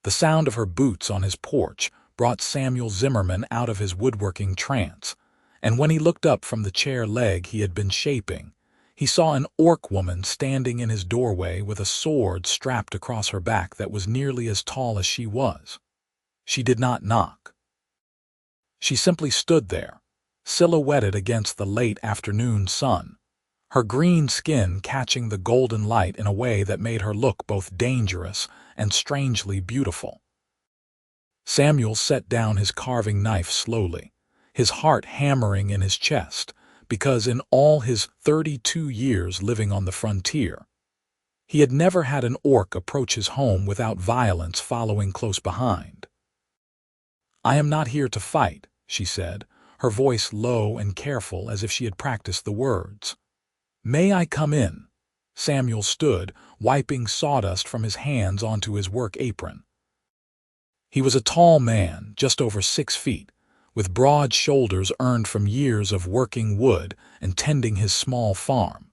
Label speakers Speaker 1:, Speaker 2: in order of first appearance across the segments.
Speaker 1: The sound of her boots on his porch brought Samuel Zimmerman out of his woodworking trance, and when he looked up from the chair leg he had been shaping, he saw an orc woman standing in his doorway with a sword strapped across her back that was nearly as tall as she was. She did not knock. She simply stood there, silhouetted against the late afternoon sun, her green skin catching the golden light in a way that made her look both dangerous and strangely beautiful. Samuel set down his carving knife slowly, his heart hammering in his chest, because in all his 32 years living on the frontier, he had never had an orc approach his home without violence following close behind. "I am not here to fight," she said, her voice low and careful as if she had practiced the words. "May I come in?" Samuel stood, wiping sawdust from his hands onto his work apron. He was a tall man, just over 6 feet, with broad shoulders earned from years of working wood and tending his small farm.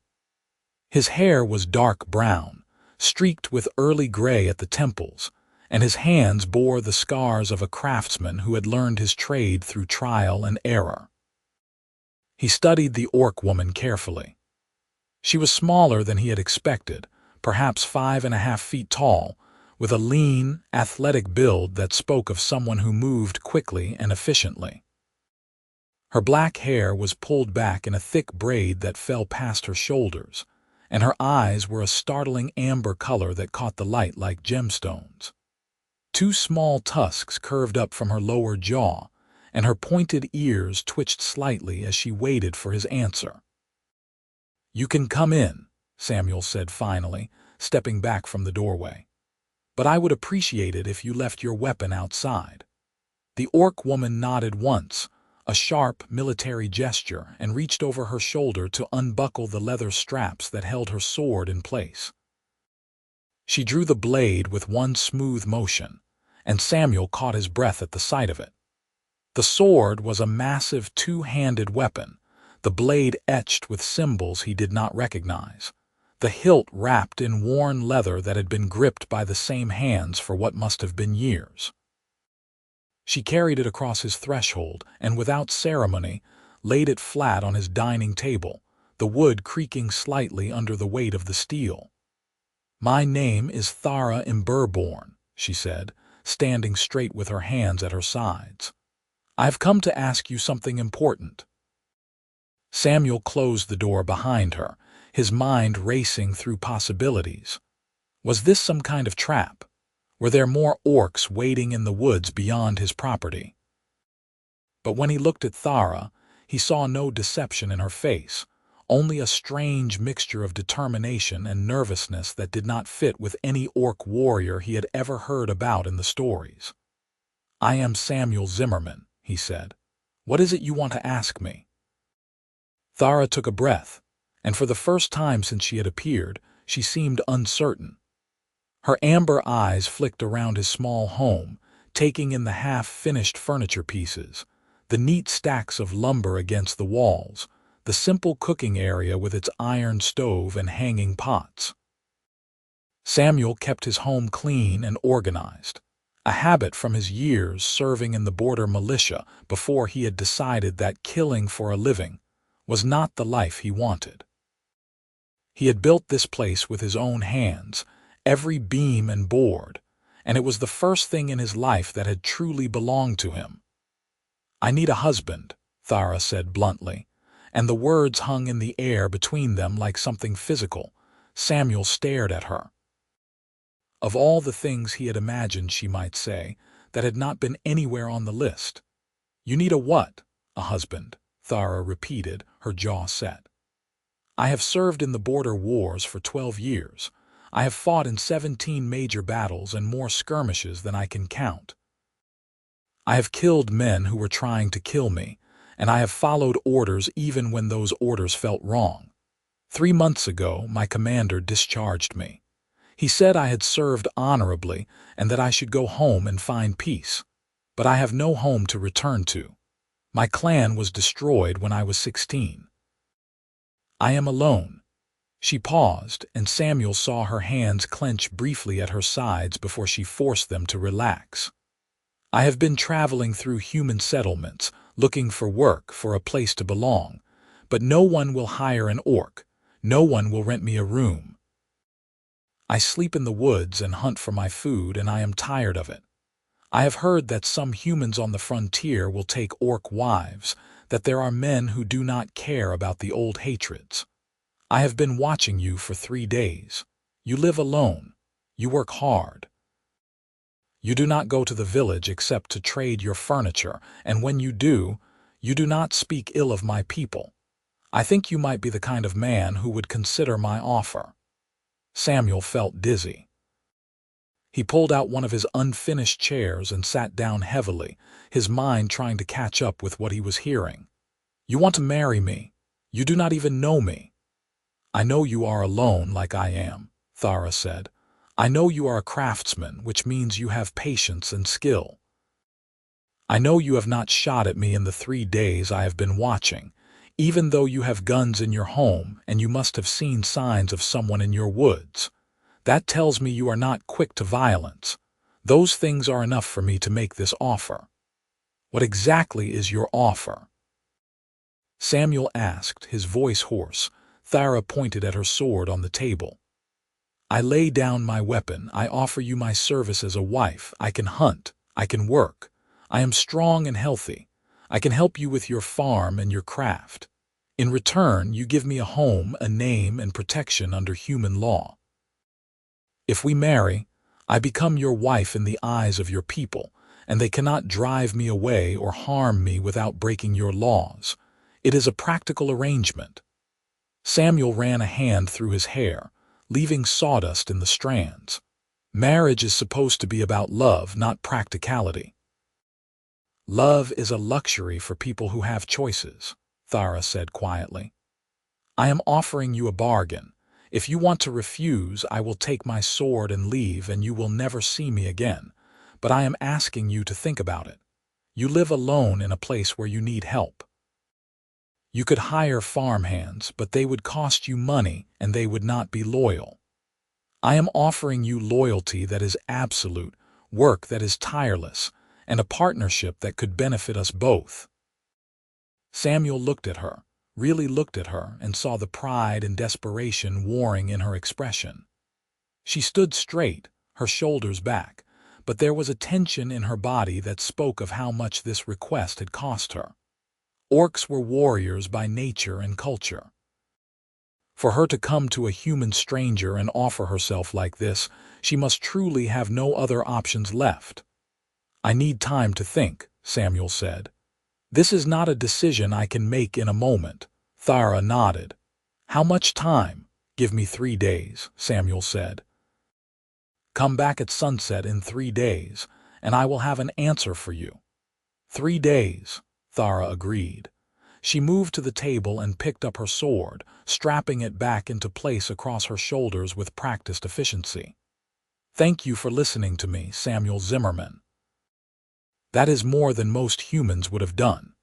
Speaker 1: His hair was dark brown, streaked with early gray at the temples, and his hands bore the scars of a craftsman who had learned his trade through trial and error. He studied the orc woman carefully. She was smaller than he had expected, perhaps 5.5 feet tall, with a lean, athletic build that spoke of someone who moved quickly and efficiently. Her black hair was pulled back in a thick braid that fell past her shoulders, and her eyes were a startling amber color that caught the light like gemstones. 2 small tusks curved up from her lower jaw, and her pointed ears twitched slightly as she waited for his answer. "You can come in," Samuel said finally, stepping back from the doorway. "But I would appreciate it if you left your weapon outside." The orc woman nodded once, a sharp military gesture, and reached over her shoulder to unbuckle the leather straps that held her sword in place. She drew the blade with one smooth motion, and Samuel caught his breath at the sight of it. The sword was a massive 2-handed weapon, the blade etched with symbols he did not recognize, the hilt wrapped in worn leather that had been gripped by the same hands for what must have been years. She carried it across his threshold and, without ceremony, laid it flat on his dining table, the wood creaking slightly under the weight of the steel. "My name is Thara Emberborn," she said, standing straight with her hands at her sides. "I have come to ask you something important." Samuel closed the door behind her, his mind racing through possibilities. Was this some kind of trap? Were there more orcs waiting in the woods beyond his property? But when he looked at Thara, he saw no deception in her face, only a strange mixture of determination and nervousness that did not fit with any orc warrior he had ever heard about in the stories. "I am Samuel Zimmerman," he said. "What is it you want to ask me?" Thara took a breath, and for the first time since she had appeared, she seemed uncertain. Her amber eyes flicked around his small home, taking in the half-finished furniture pieces, the neat stacks of lumber against the walls, the simple cooking area with its iron stove and hanging pots. Samuel kept his home clean and organized, a habit from his years serving in the border militia before he had decided that killing for a living was not the life he wanted. He had built this place with his own hands, every beam and board, and it was the first thing in his life that had truly belonged to him. "I need a husband," Thara said bluntly, and the words hung in the air between them like something physical. Samuel stared at her. Of all the things he had imagined she might say, that had not been anywhere on the list. "You need a what?" "A husband," Thara repeated, her jaw set. "I have served in the border wars for 12 years. I have fought in 17 major battles and more skirmishes than I can count. I have killed men who were trying to kill me, and I have followed orders even when those orders felt wrong. 3 months ago, my commander discharged me. He said I had served honorably and that I should go home and find peace. But I have no home to return to. My clan was destroyed when I was 16. I am alone." She paused, and Samuel saw her hands clench briefly at her sides before she forced them to relax. "I have been traveling through human settlements, looking for work, for a place to belong. But no one will hire an orc. No one will rent me a room. I sleep in the woods and hunt for my food, and I am tired of it. I have heard that some humans on the frontier will take orc wives, that there are men who do not care about the old hatreds. I have been watching you for 3 days. You live alone. You work hard. You do not go to the village except to trade your furniture, and when you do not speak ill of my people. I think you might be the kind of man who would consider my offer." Samuel felt dizzy. He pulled out one of his unfinished chairs and sat down heavily, his mind trying to catch up with what he was hearing. "You want to marry me. You do not even know me." "I know you are alone like I am," Thara said. "I know you are a craftsman, which means you have patience and skill. I know you have not shot at me in the 3 days I have been watching, even though you have guns in your home and you must have seen signs of someone in your woods. That tells me you are not quick to violence. Those things are enough for me to make this offer." "What exactly is your offer?" Samuel asked, his voice hoarse. Thara pointed at her sword on the table. "I lay down my weapon. I offer you my service as a wife. I can hunt. I can work. I am strong and healthy. I can help you with your farm and your craft. In return, you give me a home, a name, and protection under human law. If we marry, I become your wife in the eyes of your people, and they cannot drive me away or harm me without breaking your laws. It is a practical arrangement." Samuel ran a hand through his hair, leaving sawdust in the strands. "Marriage is supposed to be about love, not practicality." "Love is a luxury for people who have choices," Thara said quietly. "I am offering you a bargain. If you want to refuse, I will take my sword and leave, and you will never see me again. But I am asking you to think about it. You live alone in a place where you need help. You could hire farmhands, but they would cost you money and they would not be loyal. I am offering you loyalty that is absolute, work that is tireless, and a partnership that could benefit us both." Samuel looked at her, really looked at her, and saw the pride and desperation warring in her expression. She stood straight, her shoulders back, but there was a tension in her body that spoke of how much this request had cost her. Orcs were warriors by nature and culture. For her to come to a human stranger and offer herself like this, she must truly have no other options left. "I need time to think," Samuel said. "This is not a decision I can make in a moment." Thara nodded. "How much time?" "Give me 3 days," Samuel said. "Come back at sunset in 3 days, and I will have an answer for you." 3 days, Thara agreed. She moved to the table and picked up her sword, strapping it back into place across her shoulders with practiced efficiency. "Thank you for listening to me, Samuel Zimmerman. That is more than most humans would have done."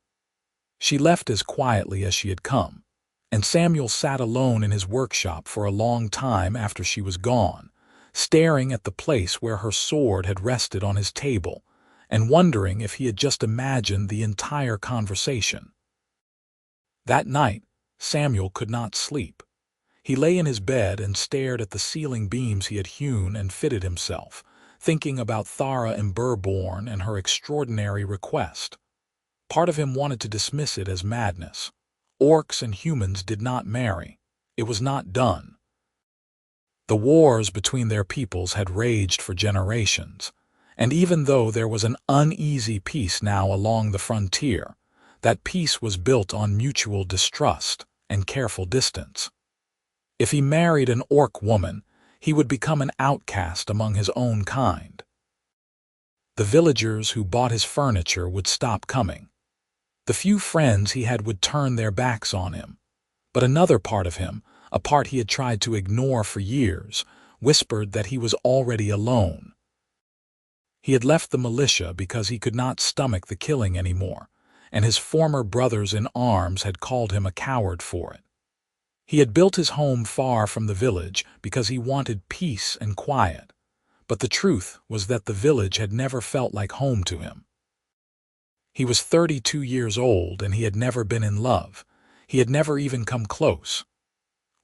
Speaker 1: She left as quietly as she had come, and Samuel sat alone in his workshop for a long time after she was gone, staring at the place where her sword had rested on his table, and wondering if he had just imagined the entire conversation. That night, Samuel could not sleep. He lay in his bed and stared at the ceiling beams he had hewn and fitted himself, thinking about Thara Emberborn and her extraordinary request. Part of him wanted to dismiss it as madness. Orcs and humans did not marry. It was not done. The wars between their peoples had raged for generations, and even though there was an uneasy peace now along the frontier, that peace was built on mutual distrust and careful distance. If he married an orc woman, he would become an outcast among his own kind. The villagers who bought his furniture would stop coming. The few friends he had would turn their backs on him. But another part of him, a part he had tried to ignore for years, whispered that he was already alone. He had left the militia because he could not stomach the killing anymore, and his former brothers in arms had called him a coward for it. He had built his home far from the village because he wanted peace and quiet, but the truth was that the village had never felt like home to him. He was 32 years old and he had never been in love. He had never even come close.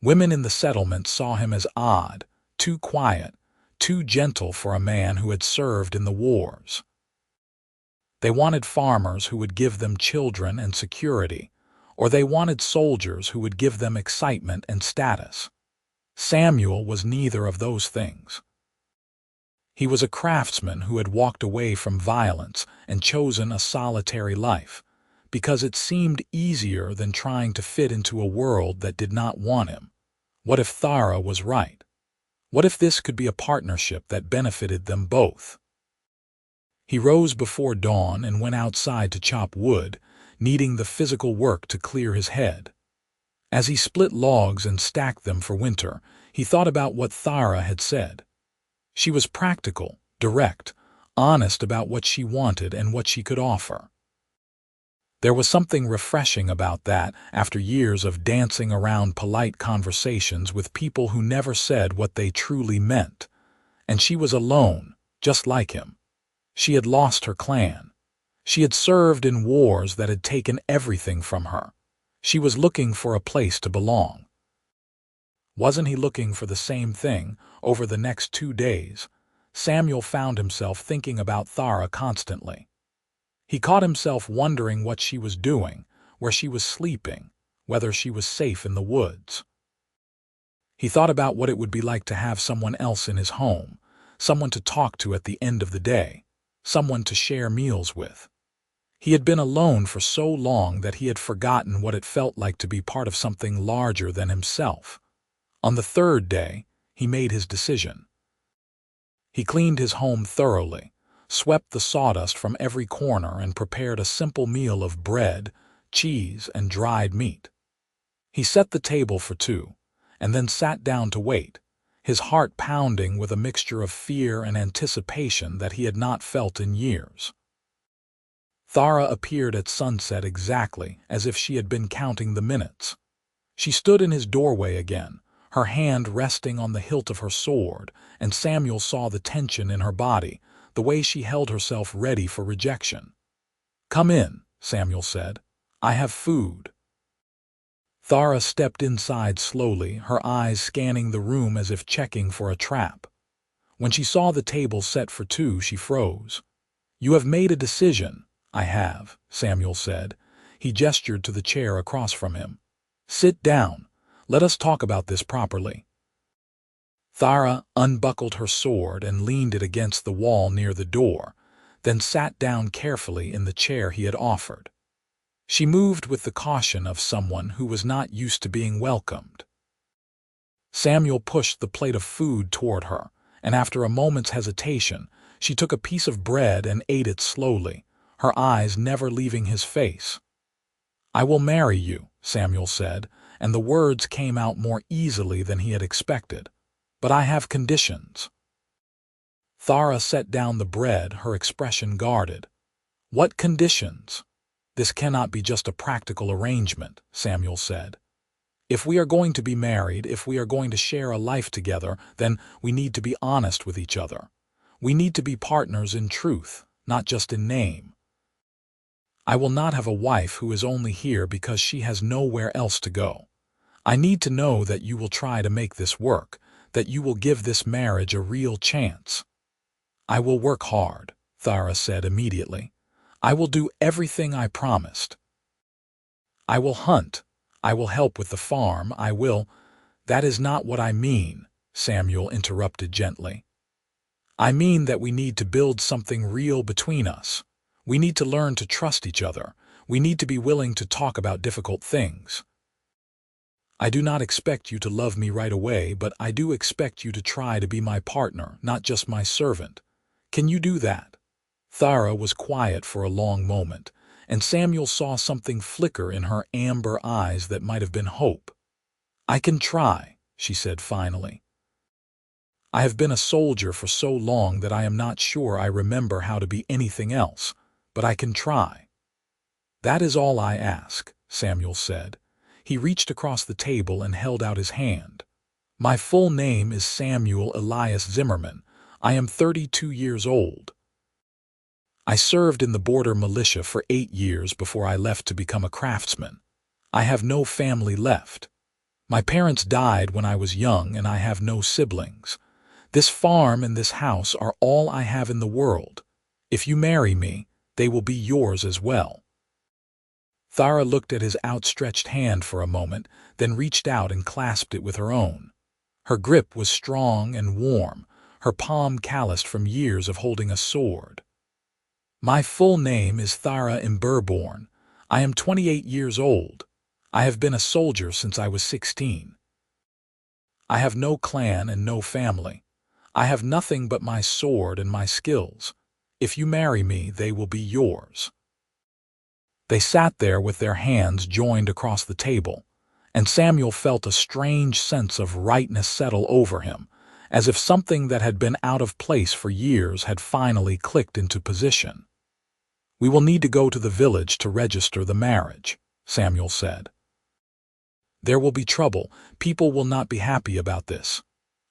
Speaker 1: Women in the settlement saw him as odd, too quiet, too gentle for a man who had served in the wars. They wanted farmers who would give them children and security, or they wanted soldiers who would give them excitement and status. Samuel was neither of those things. He was a craftsman who had walked away from violence and chosen a solitary life, because it seemed easier than trying to fit into a world that did not want him. What if Thara was right? What if this could be a partnership that benefited them both? He rose before dawn and went outside to chop wood, needing the physical work to clear his head. As he split logs and stacked them for winter, he thought about what Thara had said. She was practical, direct, honest about what she wanted and what she could offer. There was something refreshing about that after years of dancing around polite conversations with people who never said what they truly meant. And she was alone, just like him. She had lost her clan. She had served in wars that had taken everything from her. She was looking for a place to belong. Wasn't he looking for the same thing? Over the next 2 days, Samuel found himself thinking about Thara constantly. He caught himself wondering what she was doing, where she was sleeping, whether she was safe in the woods. He thought about what it would be like to have someone else in his home, someone to talk to at the end of the day, someone to share meals with. He had been alone for so long that he had forgotten what it felt like to be part of something larger than himself. On the 3rd day, he made his decision. He cleaned his home thoroughly, swept the sawdust from every corner and prepared a simple meal of bread, cheese, and dried meat. He set the table for 2, and then sat down to wait, his heart pounding with a mixture of fear and anticipation that he had not felt in years. Thara appeared at sunset exactly as if she had been counting the minutes. She stood in his doorway again, her hand resting on the hilt of her sword, and Samuel saw the tension in her body, the way she held herself ready for rejection. "Come in," Samuel said. "I have food." Thara stepped inside slowly, her eyes scanning the room as if checking for a trap. When she saw the table set for 2, she froze. "You have made a decision." "I have," Samuel said. He gestured to the chair across from him. "Sit down. Let us talk about this properly." Thara unbuckled her sword and leaned it against the wall near the door, then sat down carefully in the chair he had offered. She moved with the caution of someone who was not used to being welcomed. Samuel pushed the plate of food toward her, and after a moment's hesitation, she took a piece of bread and ate it slowly, her eyes never leaving his face. "I will marry you," Samuel said, and the words came out more easily than he had expected. "But I have conditions." Thara set down the bread, her expression guarded. "What conditions?" "This cannot be just a practical arrangement," Samuel said. "If we are going to be married, if we are going to share a life together, then we need to be honest with each other. We need to be partners in truth, not just in name. I will not have a wife who is only here because she has nowhere else to go. I need to know that you will try to make this work, that you will give this marriage a real chance." "I will work hard," Thara said immediately. "I will do everything I promised. I will hunt. I will help with the farm. I will—" "That is not what I mean," Samuel interrupted gently. "I mean that we need to build something real between us. We need to learn to trust each other. We need to be willing to talk about difficult things. I do not expect you to love me right away, but I do expect you to try to be my partner, not just my servant. Can you do that?" Thara was quiet for a long moment, and Samuel saw something flicker in her amber eyes that might have been hope. "I can try," she said finally. "I have been a soldier for so long that I am not sure I remember how to be anything else, but I can try." "That is all I ask," Samuel said. He reached across the table and held out his hand. "My full name is Samuel Elias Zimmerman. I am 32 years old. I served in the border militia for 8 years before I left to become a craftsman. I have no family left. My parents died when I was young and I have no siblings. This farm and this house are all I have in the world. If you marry me, they will be yours as well." Thara looked at his outstretched hand for a moment, then reached out and clasped it with her own. Her grip was strong and warm, her palm calloused from years of holding a sword. "My full name is Thara Emberborn. I am 28 years old. I have been a soldier since I was 16. I have no clan and no family. I have nothing but my sword and my skills. If you marry me, they will be yours." They sat there with their hands joined across the table, and Samuel felt a strange sense of rightness settle over him, as if something that had been out of place for years had finally clicked into position. "We will need to go to the village to register the marriage," Samuel said. "There will be trouble. People will not be happy about this."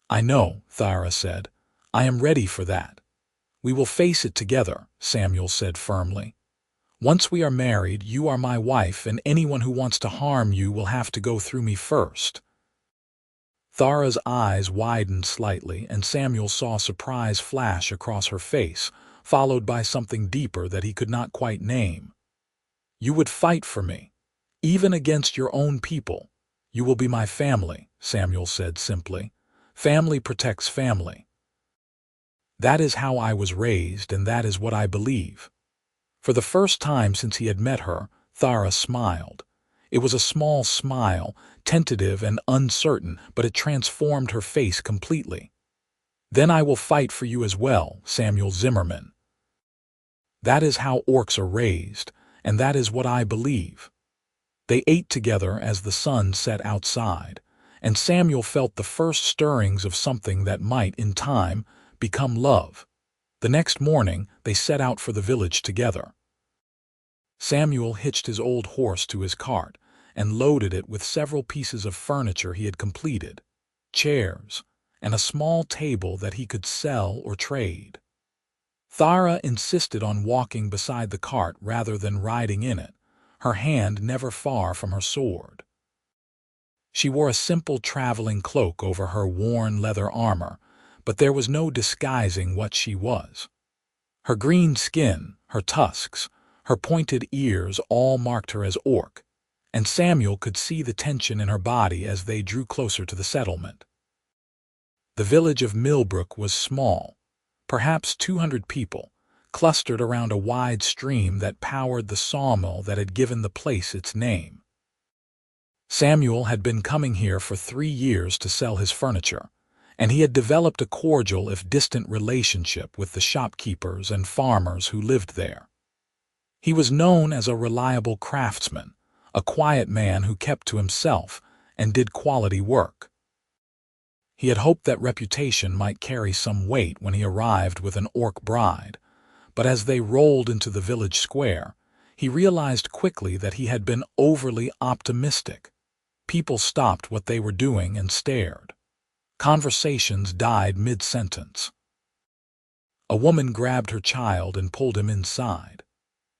Speaker 1: "I know," Thara said. "I am ready for that." "We will face it together," Samuel said firmly. "Once we are married, you are my wife, and anyone who wants to harm you will have to go through me first." Thara's eyes widened slightly, and Samuel saw surprise flash across her face, followed by something deeper that he could not quite name. "You would fight for me, even against your own people. You will be my family," Samuel said simply. "Family protects family. That is how I was raised, and that is what I believe." For the first time since he had met her, Thara smiled. It was a small smile, tentative and uncertain, but it transformed her face completely. "Then I will fight for you as well, Samuel Zimmerman. That is how orcs are raised, and that is what I believe." They ate together as the sun set outside, and Samuel felt the first stirrings of something that might, in time, become love. The next morning, they set out for the village together. Samuel hitched his old horse to his cart and loaded it with several pieces of furniture he had completed, chairs, and a small table that he could sell or trade. Thara insisted on walking beside the cart rather than riding in it, her hand never far from her sword. She wore a simple traveling cloak over her worn leather armor, but there was no disguising what she was. Her green skin, her tusks, her pointed ears all marked her as orc, and Samuel could see the tension in her body as they drew closer to the settlement. The village of Millbrook was small, perhaps 200 people, clustered around a wide stream that powered the sawmill that had given the place its name. Samuel had been coming here for 3 years to sell his furniture, and he had developed a cordial if distant relationship with the shopkeepers and farmers who lived there. He was known as a reliable craftsman, a quiet man who kept to himself and did quality work. He had hoped that reputation might carry some weight when he arrived with an orc bride, but as they rolled into the village square, he realized quickly that he had been overly optimistic. People stopped what they were doing and stared. Conversations died mid-sentence. A woman grabbed her child and pulled him inside.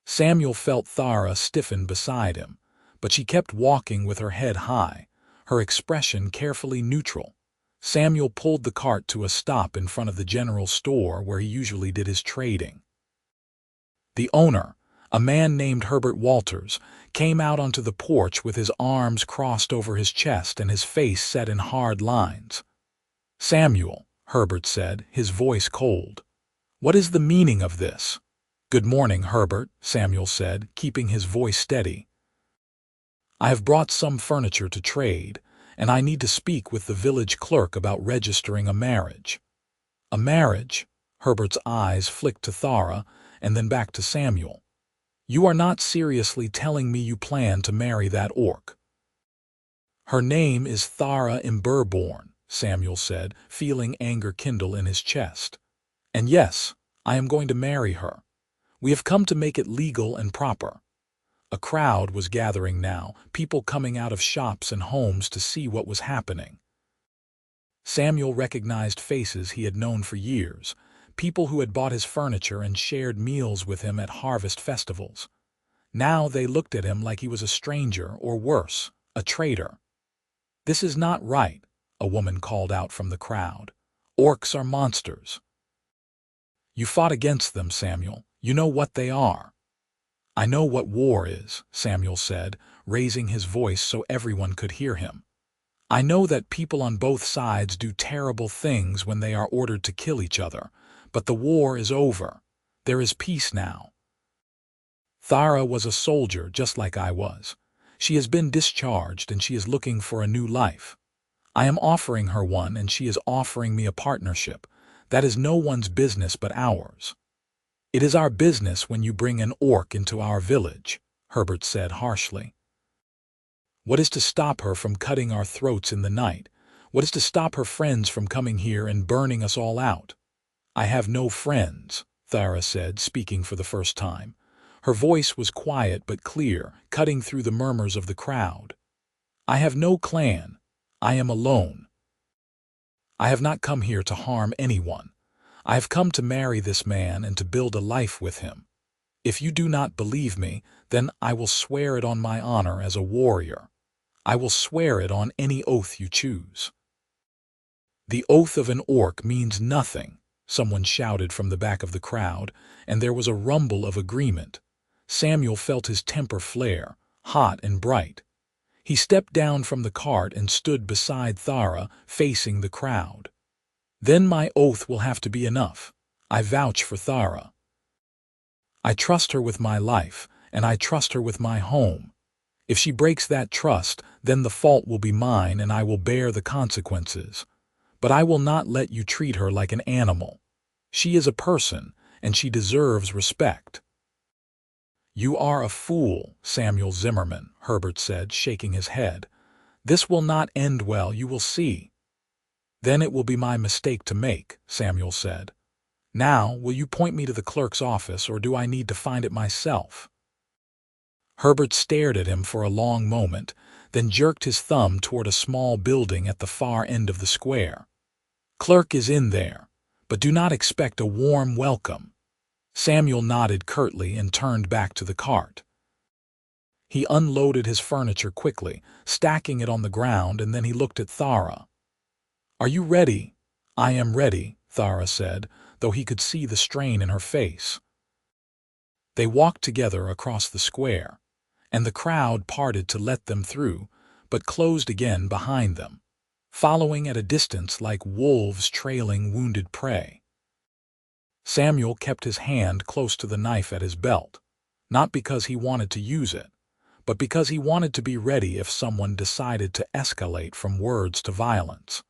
Speaker 1: Samuel felt Thara stiffen beside him, but she kept walking with her head high, her expression carefully neutral. Samuel pulled the cart to a stop in front of the general store where he usually did his trading. The owner, a man named Herbert Walters, came out onto the porch with his arms crossed over his chest and his face set in hard lines. "Samuel," Herbert said, his voice cold. "What is the meaning of this?" "Good morning, Herbert," Samuel said, keeping his voice steady. "I have brought some furniture to trade, and I need to speak with the village clerk about registering a marriage." "A marriage?" Herbert's eyes flicked to Thara and then back to Samuel. "You are not seriously telling me you plan to marry that orc?" "Her name is Thara Emberborn," Samuel said, feeling anger kindle in his chest. "And yes, I am going to marry her. We have come to make it legal and proper. A crowd was gathering now, people coming out of shops and homes to see what was happening. Samuel recognized faces he had known for years, people who had bought his furniture and shared meals with him at harvest festivals. Now they looked at him like he was a stranger, or worse, a traitor. "This is not right," a woman called out from the crowd. "Orcs are monsters." "You fought against them, Samuel. You know what they are." "I know what war is," Samuel said, raising his voice so everyone could hear him. "I know that people on both sides do terrible things when they are ordered to kill each other, but the war is over. There is peace now. Thara was a soldier just like I was. She has been discharged and she is looking for a new life. I am offering her one and she is offering me a partnership. That is no one's business but ours." "It is our business when you bring an orc into our village," Herbert said harshly. "What is to stop her from cutting our throats in the night? What is to stop her friends from coming here and burning us all out?" "I have no friends," Thara said, speaking for the first time. Her voice was quiet but clear, cutting through the murmurs of the crowd. "I have no clan. I am alone. I have not come here to harm anyone. I have come to marry this man and to build a life with him. If you do not believe me, then I will swear it on my honor as a warrior. I will swear it on any oath you choose." "The oath of an orc means nothing," someone shouted from the back of the crowd, and there was a rumble of agreement. Samuel felt his temper flare, hot and bright. He stepped down from the cart and stood beside Thara, facing the crowd. "Then my oath will have to be enough. I vouch for Thara. I trust her with my life, and I trust her with my home. If she breaks that trust, then the fault will be mine and I will bear the consequences. But I will not let you treat her like an animal. She is a person, and she deserves respect." "You are a fool, Samuel Zimmerman," Herbert said, shaking his head. "This will not end well, you will see." "Then it will be my mistake to make," Samuel said. "Now, will you point me to the clerk's office, or do I need to find it myself?" Herbert stared at him for a long moment, then jerked his thumb toward a small building at the far end of the square. "Clerk is in there, but do not expect a warm welcome." Samuel nodded curtly and turned back to the cart. He unloaded his furniture quickly, stacking it on the ground, and then he looked at Thara. "Are you ready?" "I am ready," Thara said, though he could see the strain in her face. They walked together across the square, and the crowd parted to let them through, but closed again behind them, following at a distance like wolves trailing wounded prey. Samuel kept his hand close to the knife at his belt, not because he wanted to use it, but because he wanted to be ready if someone decided to escalate from words to violence.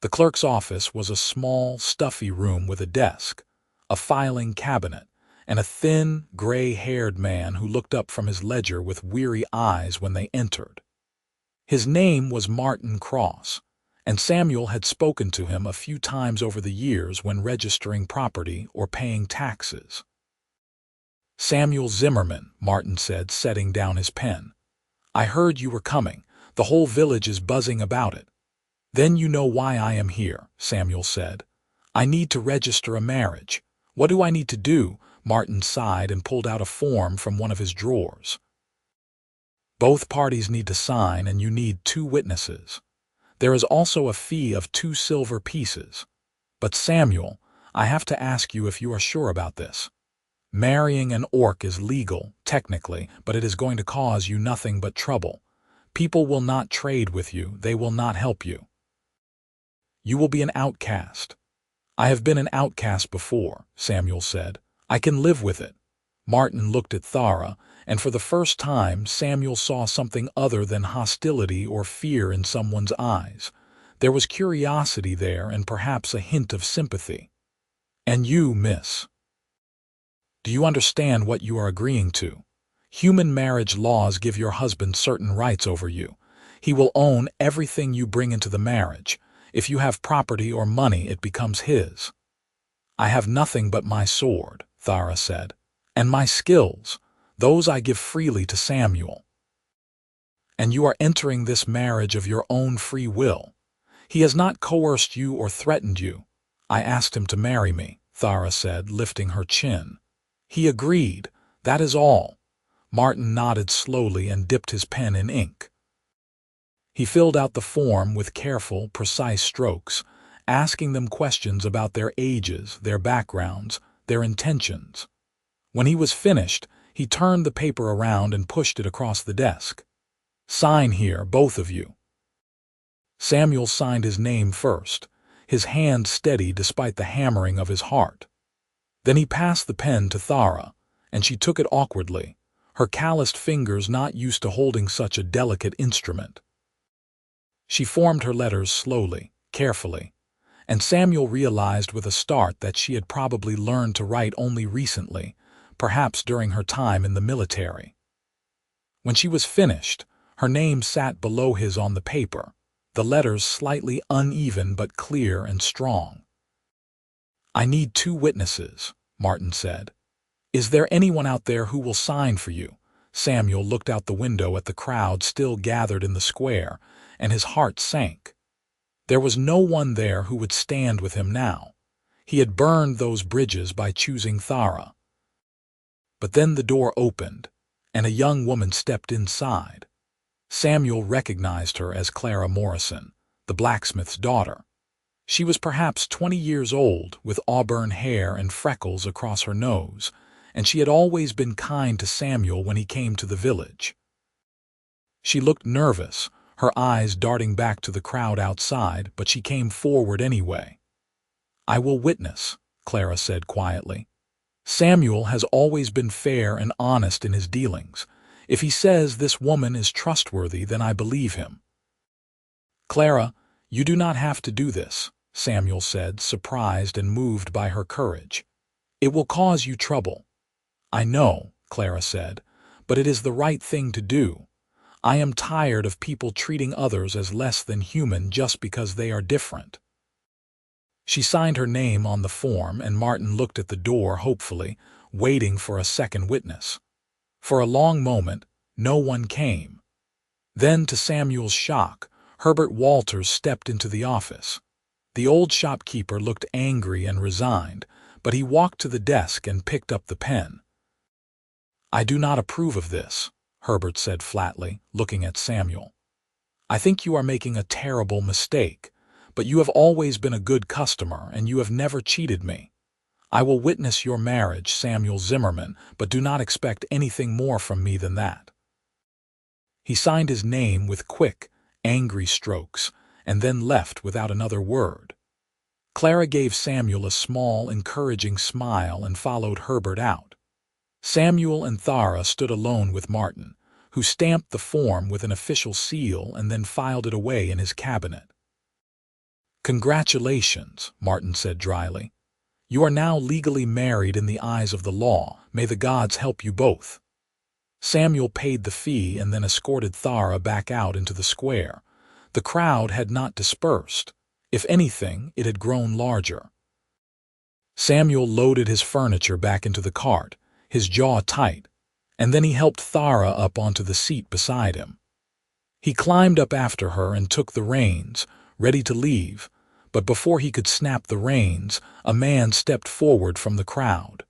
Speaker 1: The clerk's office was a small, stuffy room with a desk, a filing cabinet, and a thin, gray-haired man who looked up from his ledger with weary eyes when they entered. His name was Martin Cross, and Samuel had spoken to him a few times over the years when registering property or paying taxes. "Samuel Zimmerman," Martin said, setting down his pen. "I heard you were coming. The whole village is buzzing about it." "Then you know why I am here," Samuel said. "I need to register a marriage." "What do I need to do?" Martin sighed and pulled out a form from one of his drawers. "Both parties need to sign, and you need 2 witnesses. There is also a fee of 2 silver pieces. But Samuel, I have to ask you if you are sure about this. Marrying an orc is legal, technically, but it is going to cause you nothing but trouble. People will not trade with you, they will not help you. You will be an outcast." "I have been an outcast before," Samuel said. "I can live with it." Martin looked at Thara, and for the first time Samuel saw something other than hostility or fear in someone's eyes. There was curiosity there and perhaps a hint of sympathy. "And you, miss? Do you understand what you are agreeing to? Human marriage laws give your husband certain rights over you. He will own everything you bring into the marriage. If you have property or money, it becomes his." "I have nothing but my sword," Thara said. "And my skills." Those I give freely to Samuel. And you are entering this marriage of your own free will. He has not coerced you or threatened you. I asked him to marry me, Thara said, lifting her chin. He agreed, that is all. Martin nodded slowly and dipped his pen in ink. He filled out the form with careful, precise strokes, asking them questions about their ages, their backgrounds, their intentions. When he was finished, he turned the paper around and pushed it across the desk. Sign here, both of you. Samuel signed his name first, his hand steady despite the hammering of his heart. Then he passed the pen to Thara, and she took it awkwardly, her calloused fingers not used to holding such a delicate instrument. She formed her letters slowly, carefully, and Samuel realized with a start that she had probably learned to write only recently, perhaps during her time in the military. When she was finished, her name sat below his on the paper, the letters slightly uneven but clear and strong. I need 2 witnesses, Martin said. Is there anyone out there who will sign for you? Samuel looked out the window at the crowd still gathered in the square, and his heart sank. There was no one there who would stand with him now. He had burned those bridges by choosing Thara. But then the door opened, and a young woman stepped inside. Samuel recognized her as Clara Morrison, the blacksmith's daughter. She was perhaps 20 years old, with auburn hair and freckles across her nose, and she had always been kind to Samuel when he came to the village. She looked nervous, her eyes darting back to the crowd outside, but she came forward anyway. I will witness, Clara said quietly. Samuel has always been fair and honest in his dealings. If he says this woman is trustworthy, then I believe him. Clara, you do not have to do this, Samuel said, surprised and moved by her courage. It will cause you trouble. I know, Clara said, but it is the right thing to do. I am tired of people treating others as less than human just because they are different. She signed her name on the form, and Martin looked at the door hopefully, waiting for a second witness. For a long moment, no one came. Then, to Samuel's shock, Herbert Walters stepped into the office. The old shopkeeper looked angry and resigned, but he walked to the desk and picked up the pen. I do not approve of this, Herbert said flatly, looking at Samuel. I think you are making a terrible mistake, but you have always been a good customer and you have never cheated me. I will witness your marriage, Samuel Zimmerman, but do not expect anything more from me than that. He signed his name with quick, angry strokes, and then left without another word. Clara gave Samuel a small, encouraging smile and followed Herbert out. Samuel and Thara stood alone with Martin, who stamped the form with an official seal and then filed it away in his cabinet. Congratulations, Martin said dryly. You are now legally married in the eyes of the law. May the gods help you both. Samuel paid the fee and then escorted Thara back out into the square. The crowd had not dispersed. If anything, it had grown larger. Samuel loaded his furniture back into the cart, his jaw tight, and then he helped Thara up onto the seat beside him. He climbed up after her and took the reins, ready to leave, but before he could snap the reins, a man stepped forward from the crowd.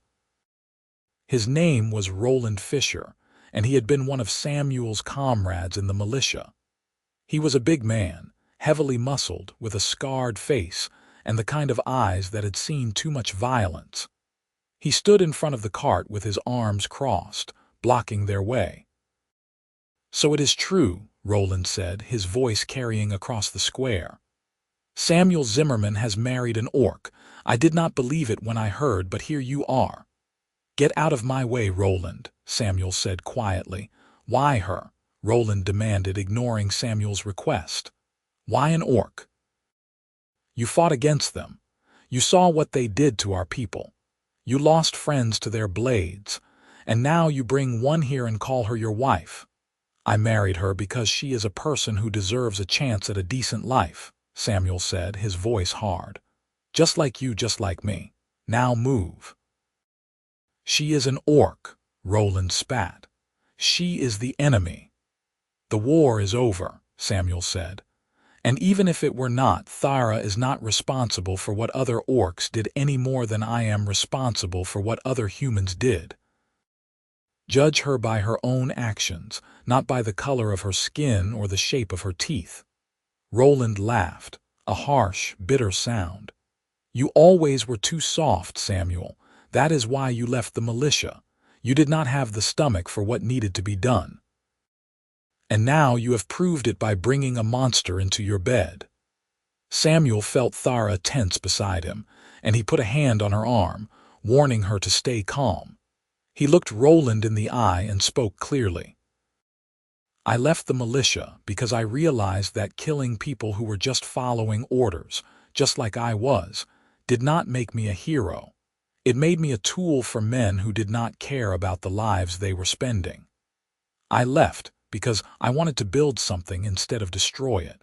Speaker 1: His name was Roland Fisher, and he had been one of Samuel's comrades in the militia. He was a big man, heavily muscled, with a scarred face and the kind of eyes that had seen too much violence. He stood in front of the cart with his arms crossed, blocking their way. So it is true, Roland said, his voice carrying across the square. Samuel Zimmerman has married an orc. I did not believe it when I heard, but here you are. Get out of my way, Roland, Samuel said quietly. Why her? Roland demanded, ignoring Samuel's request. Why an orc? You fought against them. You saw what they did to our people. You lost friends to their blades, and now you bring one here and call her your wife. I married her because she is a person who deserves a chance at a decent life, Samuel said, his voice hard. Just like you, just like me. Now move. She is an orc, Roland spat. She is the enemy. The war is over, Samuel said. And even if it were not, Thara is not responsible for what other orcs did any more than I am responsible for what other humans did. Judge her by her own actions, not by the color of her skin or the shape of her teeth. Roland laughed, a harsh, bitter sound. You always were too soft, Samuel. That is why you left the militia. You did not have the stomach for what needed to be done. And now you have proved it by bringing a monster into your bed. Samuel felt Thara tense beside him, and he put a hand on her arm, warning her to stay calm. He looked Roland in the eye and spoke clearly. I left the militia because I realized that killing people who were just following orders, just like I was, did not make me a hero. It made me a tool for men who did not care about the lives they were spending. I left because I wanted to build something instead of destroy it.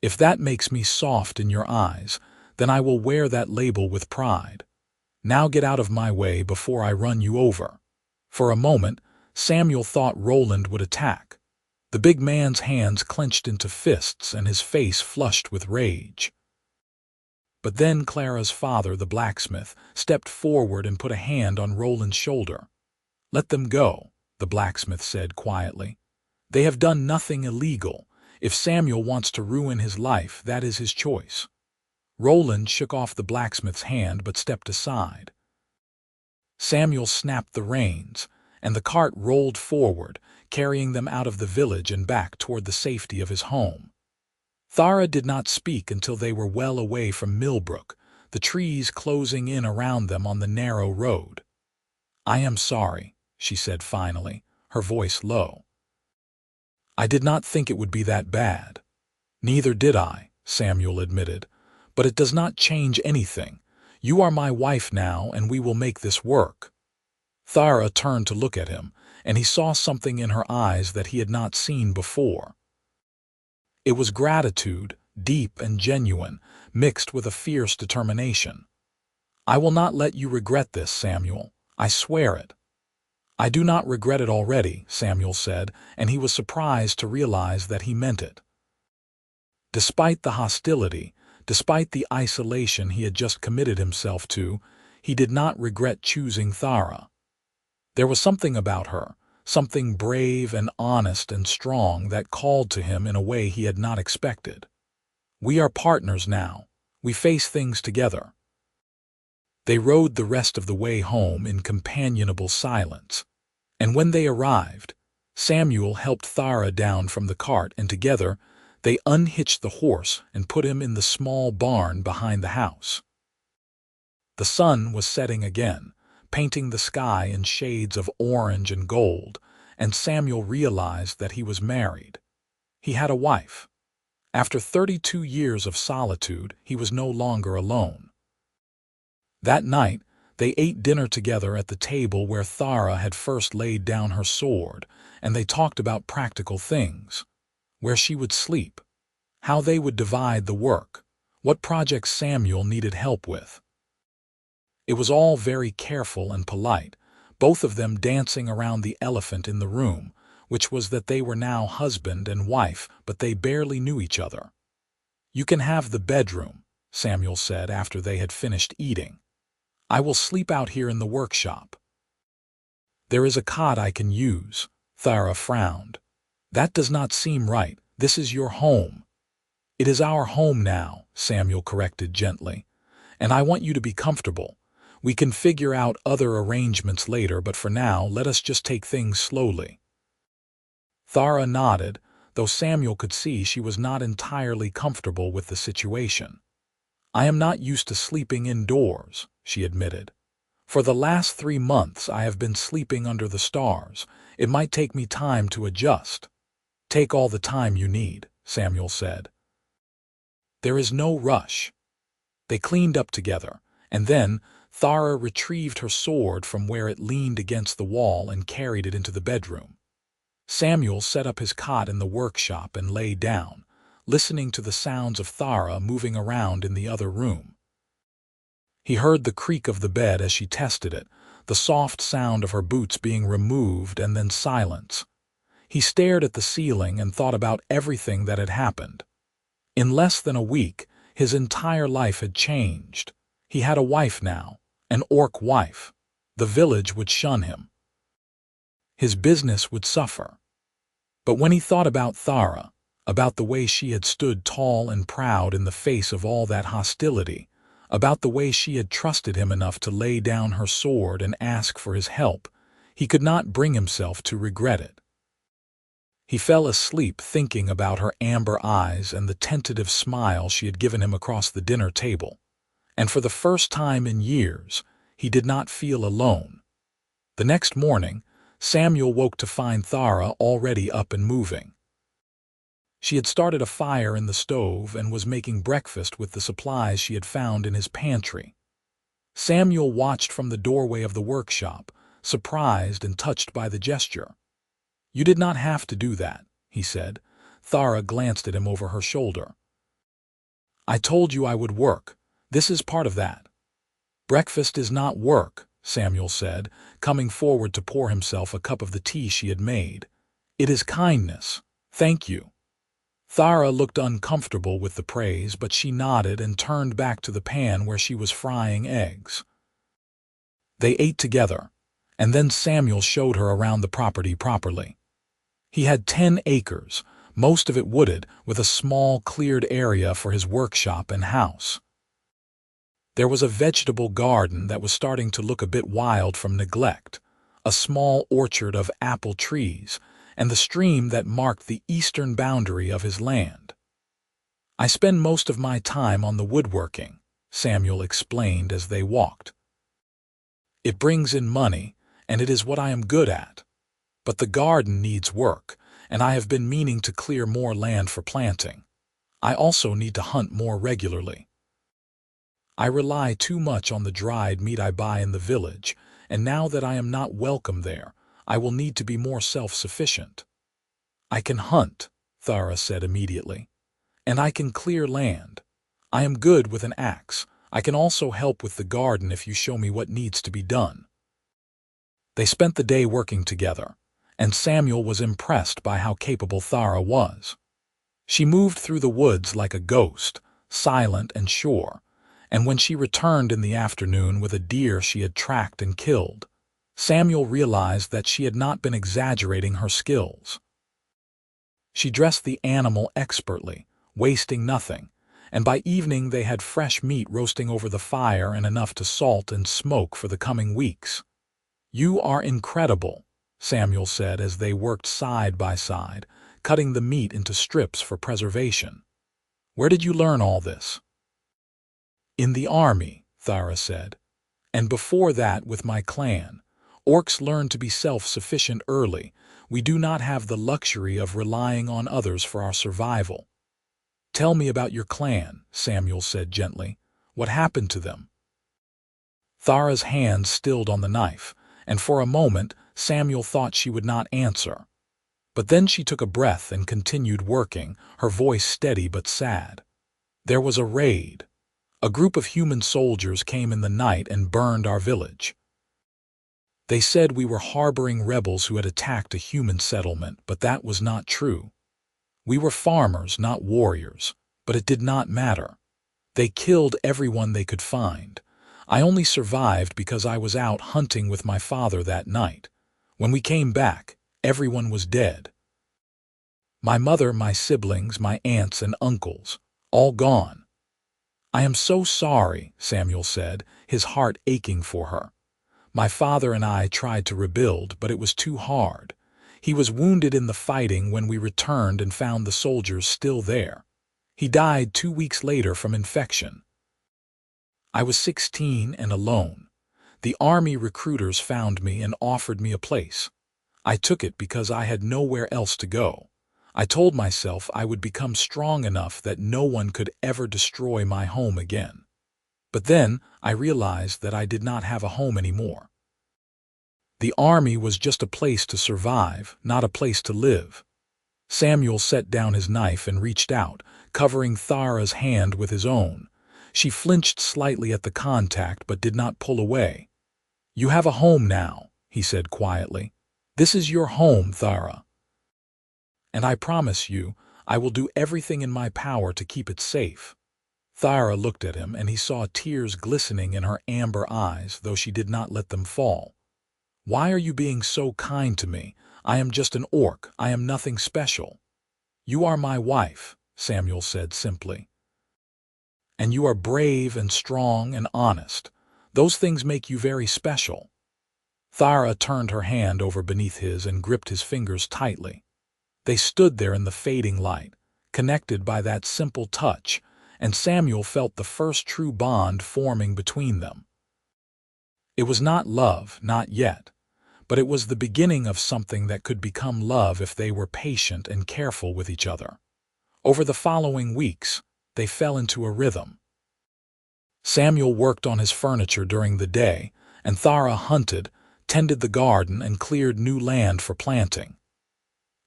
Speaker 1: If that makes me soft in your eyes, then I will wear that label with pride. Now get out of my way before I run you over. For a moment, Samuel thought Roland would attack. The big man's hands clenched into fists and his face flushed with rage. But then Clara's father, the blacksmith, stepped forward and put a hand on Roland's shoulder. Let them go, the blacksmith said quietly. They have done nothing illegal. If Samuel wants to ruin his life, that is his choice. Roland shook off the blacksmith's hand but stepped aside. Samuel snapped the reins, and the cart rolled forward, carrying them out of the village and back toward the safety of his home. Thara did not speak until they were well away from Millbrook, the trees closing in around them on the narrow road. I am sorry, she said finally, her voice low. I did not think it would be that bad. Neither did I, Samuel admitted, but it does not change anything. You are my wife now, and we will make this work. Thara turned to look at him, and he saw something in her eyes that he had not seen before. It was gratitude, deep and genuine, mixed with a fierce determination. I will not let you regret this, Samuel. I swear it. I do not regret it already, Samuel said, and he was surprised to realize that he meant it. Despite the hostility, despite the isolation he had just committed himself to, he did not regret choosing Thara. There was something about her, something brave and honest and strong that called to him in a way he had not expected. We are partners now. We face things together. They rode the rest of the way home in companionable silence. And when they arrived, Samuel helped Thara down from the cart, and together they unhitched the horse and put him in the small barn behind the house. The sun was setting again, painting the sky in shades of orange and gold, and Samuel realized that he was married. He had a wife. After 32 years of solitude, he was no longer alone. That night, they ate dinner together at the table where Thara had first laid down her sword, and they talked about practical things. Where she would sleep, how they would divide the work, what projects Samuel needed help with. It was all very careful and polite, both of them dancing around the elephant in the room, which was that they were now husband and wife, but they barely knew each other. You can have the bedroom, Samuel said after they had finished eating. I will sleep out here in the workshop. There is a cot I can use, Thara frowned. That does not seem right. This is your home. It is our home now, Samuel corrected gently. And I want you to be comfortable. We can figure out other arrangements later, but for now, let us just take things slowly. Thara nodded, though Samuel could see she was not entirely comfortable with the situation. I am not used to sleeping indoors, she admitted. For the last 3 months I have been sleeping under the stars. It might take me time to adjust. Take all the time you need, Samuel said. There is no rush. They cleaned up together, and then Thara retrieved her sword from where it leaned against the wall and carried it into the bedroom. Samuel set up his cot in the workshop and lay down, listening to the sounds of Thara moving around in the other room. He heard the creak of the bed as she tested it, the soft sound of her boots being removed and then silence. He stared at the ceiling and thought about everything that had happened. In less than a week, his entire life had changed. He had a wife now, an orc wife. The village would shun him. His business would suffer. But when he thought about Thara, about the way she had stood tall and proud in the face of all that hostility, about the way she had trusted him enough to lay down her sword and ask for his help, he could not bring himself to regret it. He fell asleep thinking about her amber eyes and the tentative smile she had given him across the dinner table. And for the first time in years, he did not feel alone. The next morning, Samuel woke to find Thara already up and moving. She had started a fire in the stove and was making breakfast with the supplies she had found in his pantry. Samuel watched from the doorway of the workshop, surprised and touched by the gesture. "You did not have to do that," he said. Thara glanced at him over her shoulder. "I told you I would work. This is part of that." "Breakfast is not work," Samuel said, coming forward to pour himself a cup of the tea she had made. "It is kindness. Thank you." Thara looked uncomfortable with the praise, but she nodded and turned back to the pan where she was frying eggs. They ate together, and then Samuel showed her around the property properly. He had 10 acres, most of it wooded, with a small cleared area for his workshop and house. There was a vegetable garden that was starting to look a bit wild from neglect, a small orchard of apple trees, and the stream that marked the eastern boundary of his land. "I spend most of my time on the woodworking," Samuel explained as they walked. "It brings in money, and it is what I am good at. But the garden needs work, and I have been meaning to clear more land for planting. I also need to hunt more regularly. I rely too much on the dried meat I buy in the village, and now that I am not welcome there, I will need to be more self-sufficient." "I can hunt," Thara said immediately. "And I can clear land. I am good with an axe. I can also help with the garden if you show me what needs to be done." They spent the day working together, and Samuel was impressed by how capable Thara was. She moved through the woods like a ghost, silent and sure, and when she returned in the afternoon with a deer she had tracked and killed, Samuel realized that she had not been exaggerating her skills. She dressed the animal expertly, wasting nothing, and by evening they had fresh meat roasting over the fire and enough to salt and smoke for the coming weeks. "You are incredible," Samuel said as they worked side by side, cutting the meat into strips for preservation. "Where did you learn all this?" "In the army," Thara said. "And before that with my clan. Orcs learn to be self-sufficient early. We do not have the luxury of relying on others for our survival." "Tell me about your clan," Samuel said gently. "What happened to them?" Thara's hand stilled on the knife, and for a moment Samuel thought she would not answer. But then she took a breath and continued working, her voice steady but sad. "There was a raid. A group of human soldiers came in the night and burned our village. They said we were harboring rebels who had attacked a human settlement, but that was not true. We were farmers, not warriors, but it did not matter. They killed everyone they could find. I only survived because I was out hunting with my father that night. When we came back, everyone was dead. My mother, my siblings, my aunts and uncles, all gone." "I am so sorry," Samuel said, his heart aching for her. "My father and I tried to rebuild, but it was too hard. He was wounded in the fighting when we returned and found the soldiers still there. He died 2 weeks later from infection. I was 16 and alone. The army recruiters found me and offered me a place. I took it because I had nowhere else to go. I told myself I would become strong enough that no one could ever destroy my home again. But then I realized that I did not have a home anymore. The army was just a place to survive, not a place to live." Samuel set down his knife and reached out, covering Thara's hand with his own. She flinched slightly at the contact but did not pull away. "You have a home now," he said quietly. "This is your home, Thara. And I promise you, I will do everything in my power to keep it safe." Thara looked at him, and he saw tears glistening in her amber eyes, though she did not let them fall. "Why are you being so kind to me? I am just an orc. I am nothing special." "You are my wife," Samuel said simply. "And you are brave and strong and honest. Those things make you very special." Thara turned her hand over beneath his and gripped his fingers tightly. They stood there in the fading light, connected by that simple touch, and Samuel felt the first true bond forming between them. It was not love, not yet, but it was the beginning of something that could become love if they were patient and careful with each other. Over the following weeks, they fell into a rhythm. Samuel worked on his furniture during the day, and Thara hunted, tended the garden, and cleared new land for planting.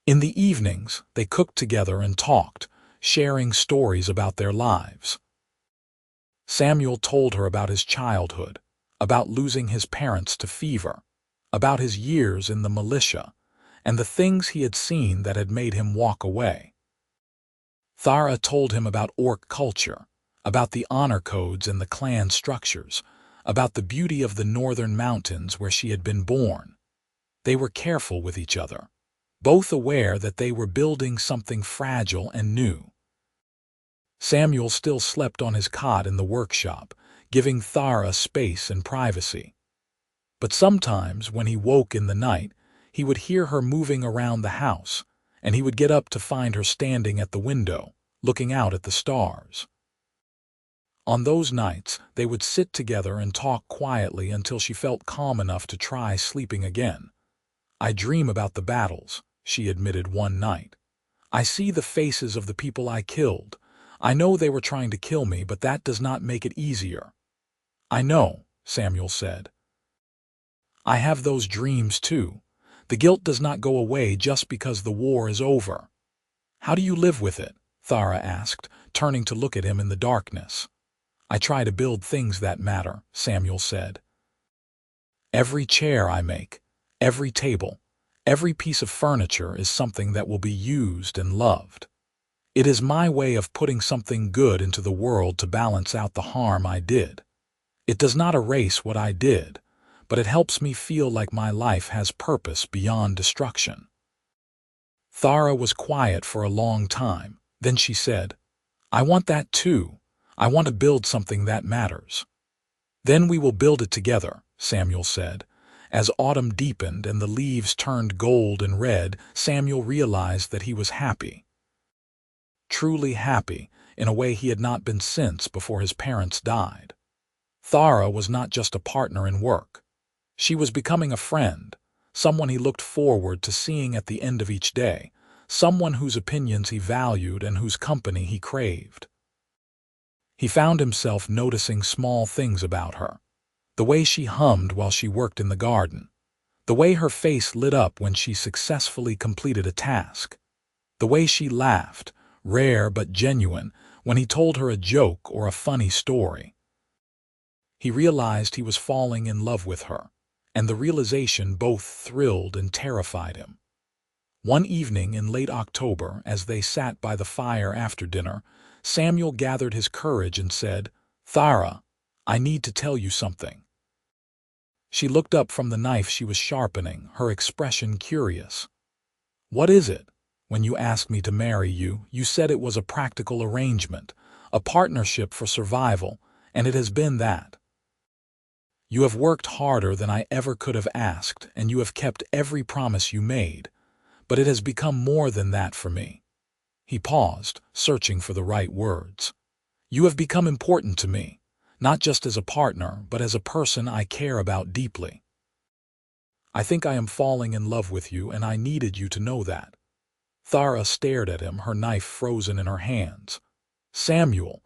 Speaker 1: In the evenings, they cooked together and talked, sharing stories about their lives. Samuel told her about his childhood, about losing his parents to fever, about his years in the militia, and the things he had seen that had made him walk away. Thara told him about orc culture, about the honor codes and the clan structures, about the beauty of the northern mountains where she had been born. They were careful with each other, both aware that they were building something fragile and new. Samuel still slept on his cot in the workshop, giving Thara space and privacy. But sometimes, when he woke in the night, he would hear her moving around the house, and he would get up to find her standing at the window, looking out at the stars. On those nights, they would sit together and talk quietly until she felt calm enough to try sleeping again. "I dream about the battles," she admitted one night. "I see the faces of the people I killed. I know they were trying to kill me, but that does not make it easier." "I know," Samuel said. "I have those dreams too. The guilt does not go away just because the war is over." "How do you live with it?" Thara asked, turning to look at him in the darkness. "I try to build things that matter," Samuel said. "Every chair I make, every table, every piece of furniture is something that will be used and loved. It is my way of putting something good into the world to balance out the harm I did. It does not erase what I did, but it helps me feel like my life has purpose beyond destruction." Thara was quiet for a long time. Then she said, "I want that too. I want to build something that matters." "Then we will build it together," Samuel said. As autumn deepened and the leaves turned gold and red, Samuel realized that he was happy. Truly happy, in a way he had not been since before his parents died. Thara was not just a partner in work. She was becoming a friend, someone he looked forward to seeing at the end of each day, someone whose opinions he valued and whose company he craved. He found himself noticing small things about her. The way she hummed while she worked in the garden. The way her face lit up when she successfully completed a task. The way she laughed, rare but genuine, when he told her a joke or a funny story. He realized he was falling in love with her, and the realization both thrilled and terrified him. One evening in late October, as they sat by the fire after dinner, Samuel gathered his courage and said, "Thara, I need to tell you something." She looked up from the knife she was sharpening, her expression curious. "What is it? When you asked me to marry you, you said it was a practical arrangement, a partnership for survival, and it has been that. You have worked harder than I ever could have asked, and you have kept every promise you made, but it has become more than that for me." He paused, searching for the right words. "You have become important to me, not just as a partner, but as a person I care about deeply. I think I am falling in love with you, and I needed you to know that." Thara stared at him, her knife frozen in her hands. "Samuel,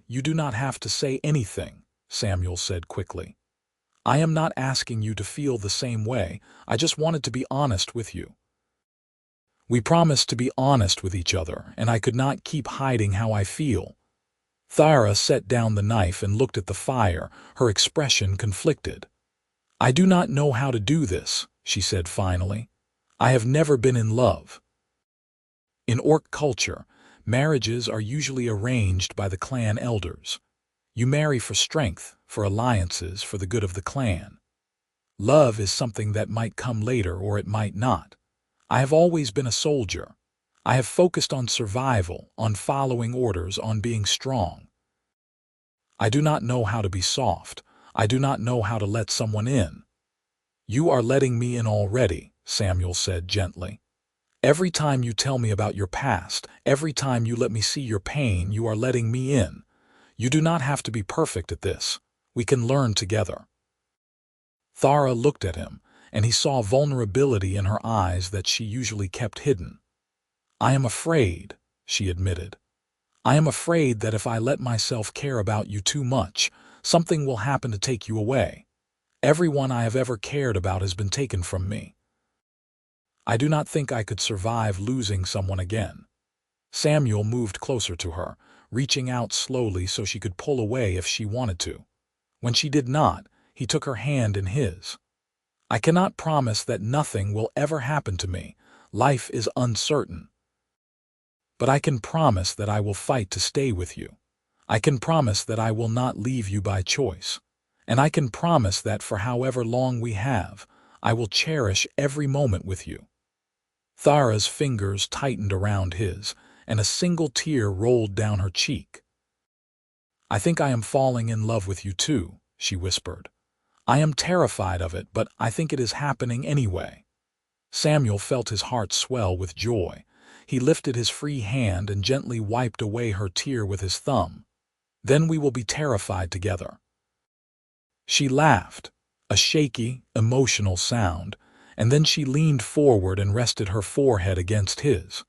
Speaker 1: you do not have to say anything," Samuel said quickly. "I am not asking you to feel the same way. I just wanted to be honest with you. We promised to be honest with each other, and I could not keep hiding how I feel." Thara set down the knife and looked at the fire, her expression conflicted. "I do not know how to do this," she said finally. "I have never been in love." In orc culture, marriages are usually arranged by the clan elders. You marry for strength, for alliances, for the good of the clan. Love is something that might come later or it might not. I have always been a soldier. I have focused on survival, on following orders, on being strong. I do not know how to be soft. I do not know how to let someone in. "You are letting me in already," Samuel said gently. "Every time you tell me about your past, every time you let me see your pain, you are letting me in. You do not have to be perfect at this. We can learn together." Thara looked at him, and he saw vulnerability in her eyes that she usually kept hidden. "I am afraid," she admitted. "I am afraid that if I let myself care about you too much, something will happen to take you away. Everyone I have ever cared about has been taken from me. I do not think I could survive losing someone again." Samuel moved closer to her, reaching out slowly so she could pull away if she wanted to. When she did not, he took her hand in his. "I cannot promise that nothing will ever happen to me. Life is uncertain. But I can promise that I will fight to stay with you. I can promise that I will not leave you by choice. And I can promise that for however long we have, I will cherish every moment with you." Thara's fingers tightened around his, and a single tear rolled down her cheek. "I think I am falling in love with you too," she whispered. "I am terrified of it, but I think it is happening anyway." Samuel felt his heart swell with joy. He lifted his free hand and gently wiped away her tear with his thumb. "Then we will be terrified together." She laughed, a shaky, emotional sound, and then she leaned forward and rested her forehead against his.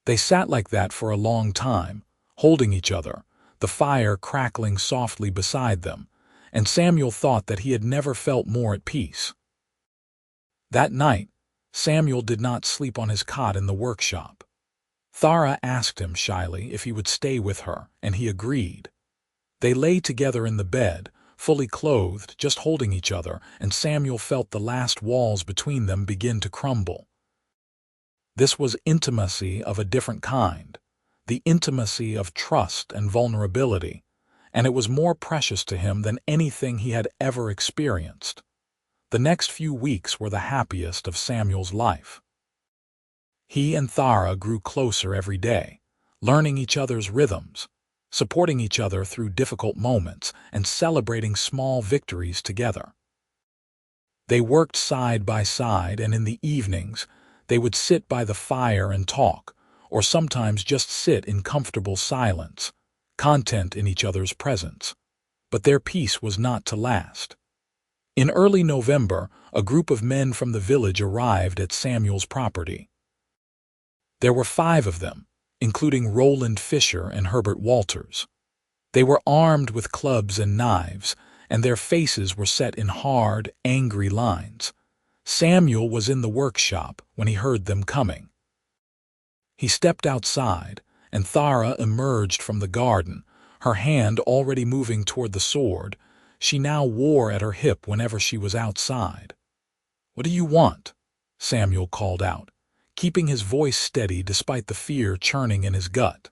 Speaker 1: They sat like that for a long time, holding each other, the fire crackling softly beside them, and Samuel thought that he had never felt more at peace. That night, Samuel did not sleep on his cot in the workshop. Thara asked him shyly if he would stay with her, and he agreed. They lay together in the bed, fully clothed, just holding each other, and Samuel felt the last walls between them begin to crumble. This was intimacy of a different kind, the intimacy of trust and vulnerability, and it was more precious to him than anything he had ever experienced. The next few weeks were the happiest of Samuel's life. He and Thara grew closer every day, learning each other's rhythms, supporting each other through difficult moments, and celebrating small victories together. They worked side by side, and in the evenings, they would sit by the fire and talk, or sometimes just sit in comfortable silence, content in each other's presence. But their peace was not to last. In early November, a group of men from the village arrived at Samuel's property. There were 5 of them, including Roland Fisher and Herbert Walters. They were armed with clubs and knives, and their faces were set in hard, angry lines. Samuel was in the workshop when he heard them coming. He stepped outside, and Thara emerged from the garden, her hand already moving toward the sword she now wore at her hip whenever she was outside. "What do you want?" Samuel called out, keeping his voice steady despite the fear churning in his gut.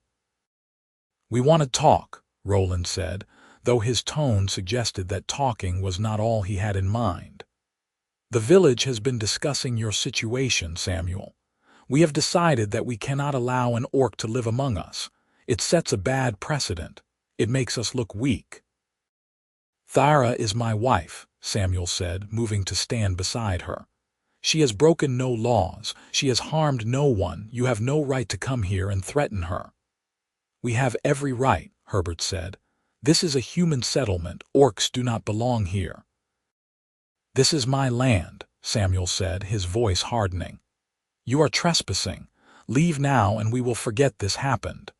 Speaker 1: "We want to talk," Roland said, though his tone suggested that talking was not all he had in mind. "The village has been discussing your situation, Samuel. We have decided that we cannot allow an orc to live among us. It sets a bad precedent. It makes us look weak." "Thara is my wife," Samuel said, moving to stand beside her. "She has broken no laws. She has harmed no one. You have no right to come here and threaten her." "We have every right," Herbert said. "This is a human settlement. Orcs do not belong here." "This is my land," Samuel said, his voice hardening. "You are trespassing. Leave now and we will forget this happened."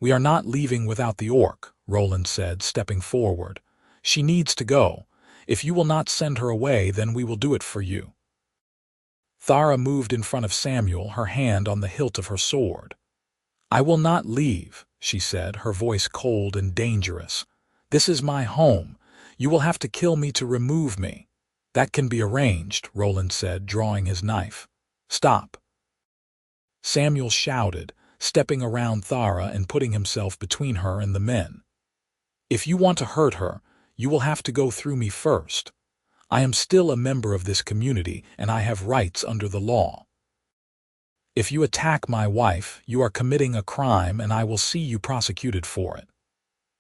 Speaker 1: "We are not leaving without the orc," Roland said, stepping forward. "She needs to go. If you will not send her away, then we will do it for you." Thara moved in front of Samuel, her hand on the hilt of her sword. "I will not leave," she said, her voice cold and dangerous. "This is my home. You will have to kill me to remove me. That can be arranged, Roland said, drawing his knife. Stop. Samuel shouted, stepping around Thara and putting himself between her and the men. If you want to hurt her, you will have to go through me first. I am still a member of this community, and I have rights under the law. If you attack my wife, you are committing a crime, and I will see you prosecuted for it.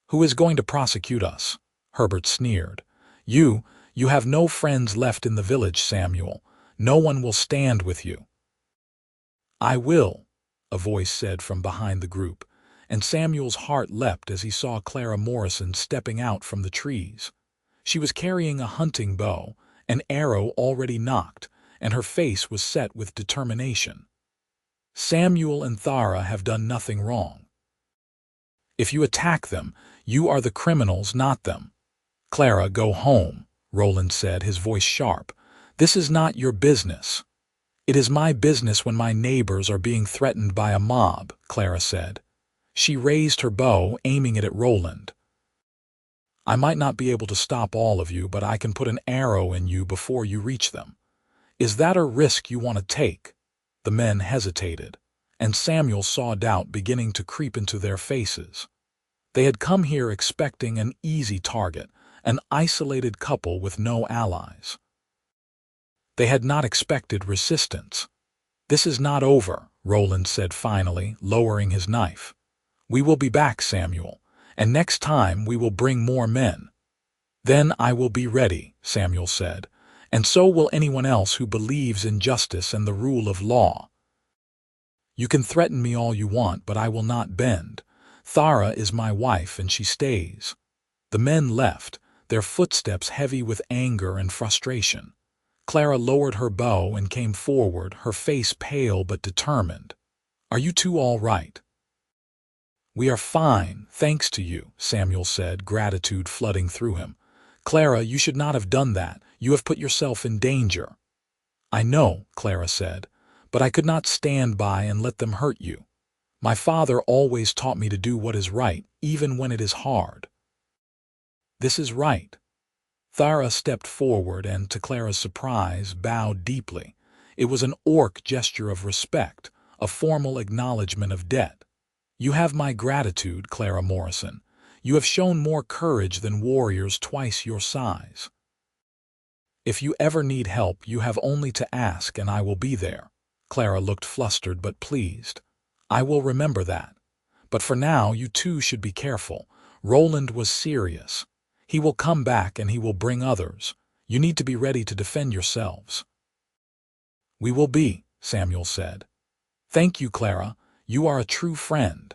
Speaker 1: Who is going to prosecute us? Herbert sneered. You have no friends left in the village, Samuel. No one will stand with you. I will, a voice said from behind the group, and Samuel's heart leapt as he saw Clara Morrison stepping out from the trees. She was carrying a hunting bow, an arrow already nocked, and her face was set with determination. Samuel and Thara have done nothing wrong. If you attack them, you are the criminals, not them. Clara, go home, Roland said, his voice sharp. This is not your business. It is my business when my neighbors are being threatened by a mob, Clara said. She raised her bow, aiming it at Roland. I might not be able to stop all of you, but I can put an arrow in you before you reach them. Is that a risk you want to take? The men hesitated, and Samuel saw doubt beginning to creep into their faces. They had come here expecting an easy target, an isolated couple with no allies. They had not expected resistance. This is not over, Roland said finally, lowering his knife. We will be back, Samuel, and next time we will bring more men. Then I will be ready, Samuel said, and so will anyone else who believes in justice and the rule of law. You can threaten me all you want, but I will not bend. Thara is my wife, and she stays. The men left, their footsteps heavy with anger and frustration. Clara lowered her bow and came forward, her face pale but determined. Are you two all right? We are fine, thanks to you, Samuel said, gratitude flooding through him. Clara, you should not have done that. You have put yourself in danger. I know, Clara said, but I could not stand by and let them hurt you. My father always taught me to do what is right, even when it is hard. This is right. Thara stepped forward and, to Clara's surprise, bowed deeply. It was an orc gesture of respect, a formal acknowledgement of debt. You have my gratitude, Clara Morrison. You have shown more courage than warriors twice your size. If you ever need help, you have only to ask, and I will be there. Clara looked flustered but pleased. I will remember that. But for now, you two should be careful. Roland was serious. He will come back and he will bring others. You need to be ready to defend yourselves. We will be, Samuel said. Thank you, Clara. You are a true friend.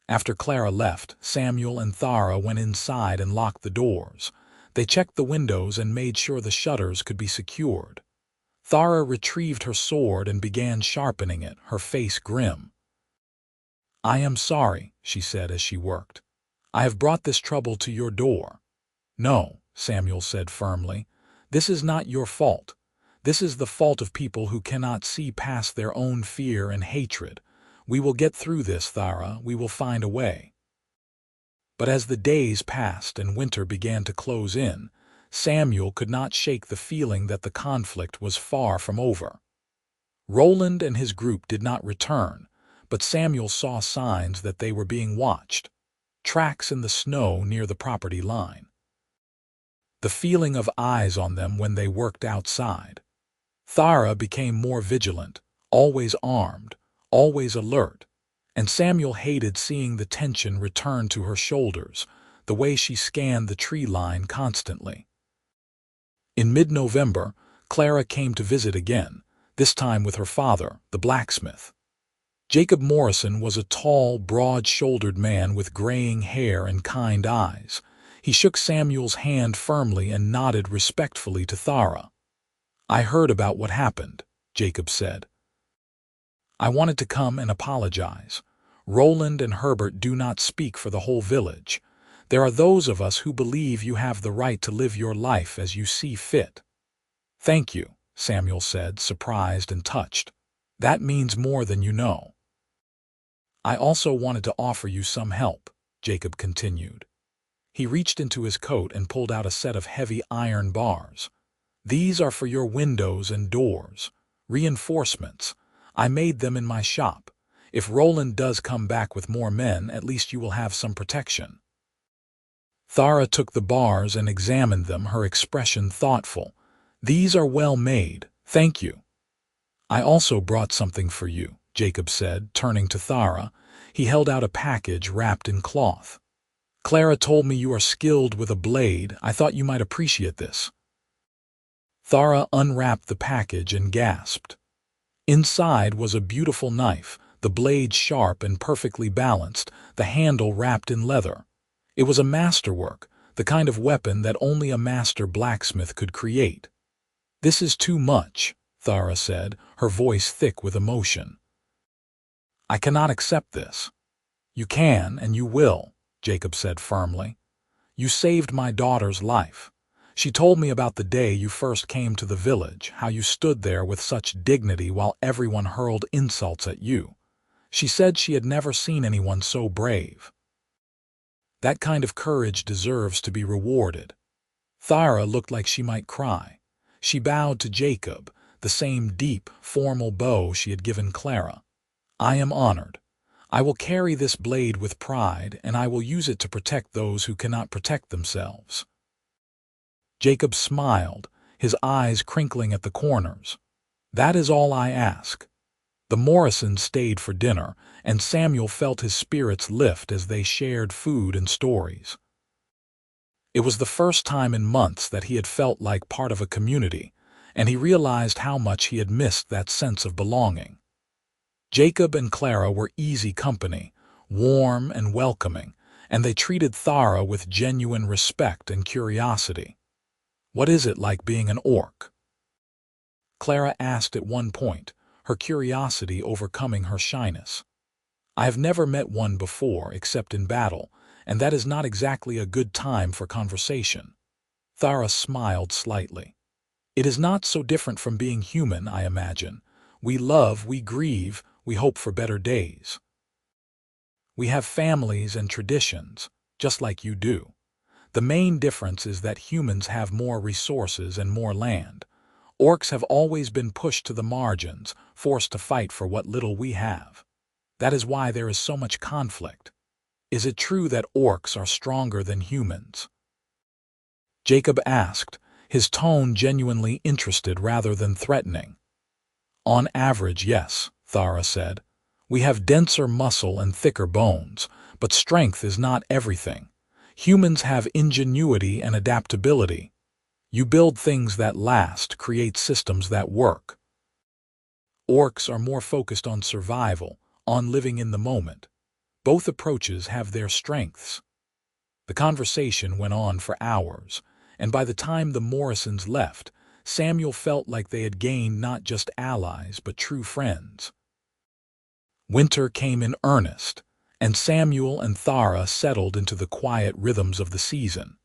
Speaker 1: After Clara left, Samuel and Thara went inside and locked the doors. They checked the windows and made sure the shutters could be secured. Thara retrieved her sword and began sharpening it, her face grim. I am sorry, she said as she worked. I have brought this trouble to your door. No, Samuel said firmly. This is not your fault. This is the fault of people who cannot see past their own fear and hatred. We will get through this, Thara. We will find a way. But as the days passed and winter began to close in, Samuel could not shake the feeling that the conflict was far from over. Roland and his group did not return, but Samuel saw signs that they were being watched. Tracks in the snow near the property line. The feeling of eyes on them when they worked outside. Thara became more vigilant, always armed, always alert, and Samuel hated seeing the tension return to her shoulders, the way she scanned the tree line constantly. In mid-November, Clara came to visit again, this time with her father, the blacksmith. Jacob Morrison was a tall, broad-shouldered man with graying hair and kind eyes. He shook Samuel's hand firmly and nodded respectfully to Thara. I heard about what happened, Jacob said. I wanted to come and apologize. Roland and Herbert do not speak for the whole village. There are those of us who believe you have the right to live your life as you see fit. Thank you, Samuel said, surprised and touched. That means more than you know. I also wanted to offer you some help, Jacob continued. He reached into his coat and pulled out a set of heavy iron bars. These are for your windows and doors. Reinforcements. I made them in my shop. If Roland does come back with more men, at least you will have some protection." Thara took the bars and examined them, her expression thoughtful. "These are well made, thank you." "I also brought something for you," Jacob said, turning to Thara. He held out a package wrapped in cloth. "Clara told me you are skilled with a blade. I thought you might appreciate this." Thara unwrapped the package and gasped. Inside was a beautiful knife, the blade sharp and perfectly balanced, the handle wrapped in leather. It was a masterwork, the kind of weapon that only a master blacksmith could create. "This is too much," Thara said, her voice thick with emotion. "I cannot accept this." "You can and you will," Jacob said firmly. "You saved my daughter's life. She told me about the day you first came to the village, how you stood there with such dignity while everyone hurled insults at you. She said she had never seen anyone so brave. That kind of courage deserves to be rewarded." Thara looked like she might cry. She bowed to Jacob, the same deep, formal bow she had given Clara. "I am honored. I will carry this blade with pride, and I will use it to protect those who cannot protect themselves." Jacob smiled, his eyes crinkling at the corners. "That is all I ask." The Morrisons stayed for dinner, and Samuel felt his spirits lift as they shared food and stories. It was the first time in months that he had felt like part of a community, and he realized how much he had missed that sense of belonging. Jacob and Clara were easy company, warm and welcoming, and they treated Thara with genuine respect and curiosity. "What is it like being an orc?" Clara asked at one point, her curiosity overcoming her shyness. "I have never met one before except in battle, and that is not exactly a good time for conversation." Thara smiled slightly. "It is not so different from being human, I imagine. We love, we grieve, we hope for better days. We have families and traditions, just like you do. The main difference is that humans have more resources and more land. Orcs have always been pushed to the margins, forced to fight for what little we have. That is why there is so much conflict. Is it true that orcs are stronger than humans?" Jacob asked, his tone genuinely interested rather than threatening. "On average, yes," Thara said. "We have denser muscle and thicker bones, but strength is not everything. Humans have ingenuity and adaptability. You build things that last, create systems that work. Orcs are more focused on survival, on living in the moment. Both approaches have their strengths." The conversation went on for hours, and by the time the Morrisons left, Samuel felt like they had gained not just allies but true friends. Winter came in earnest, and Samuel and Thara settled into the quiet rhythms of the season.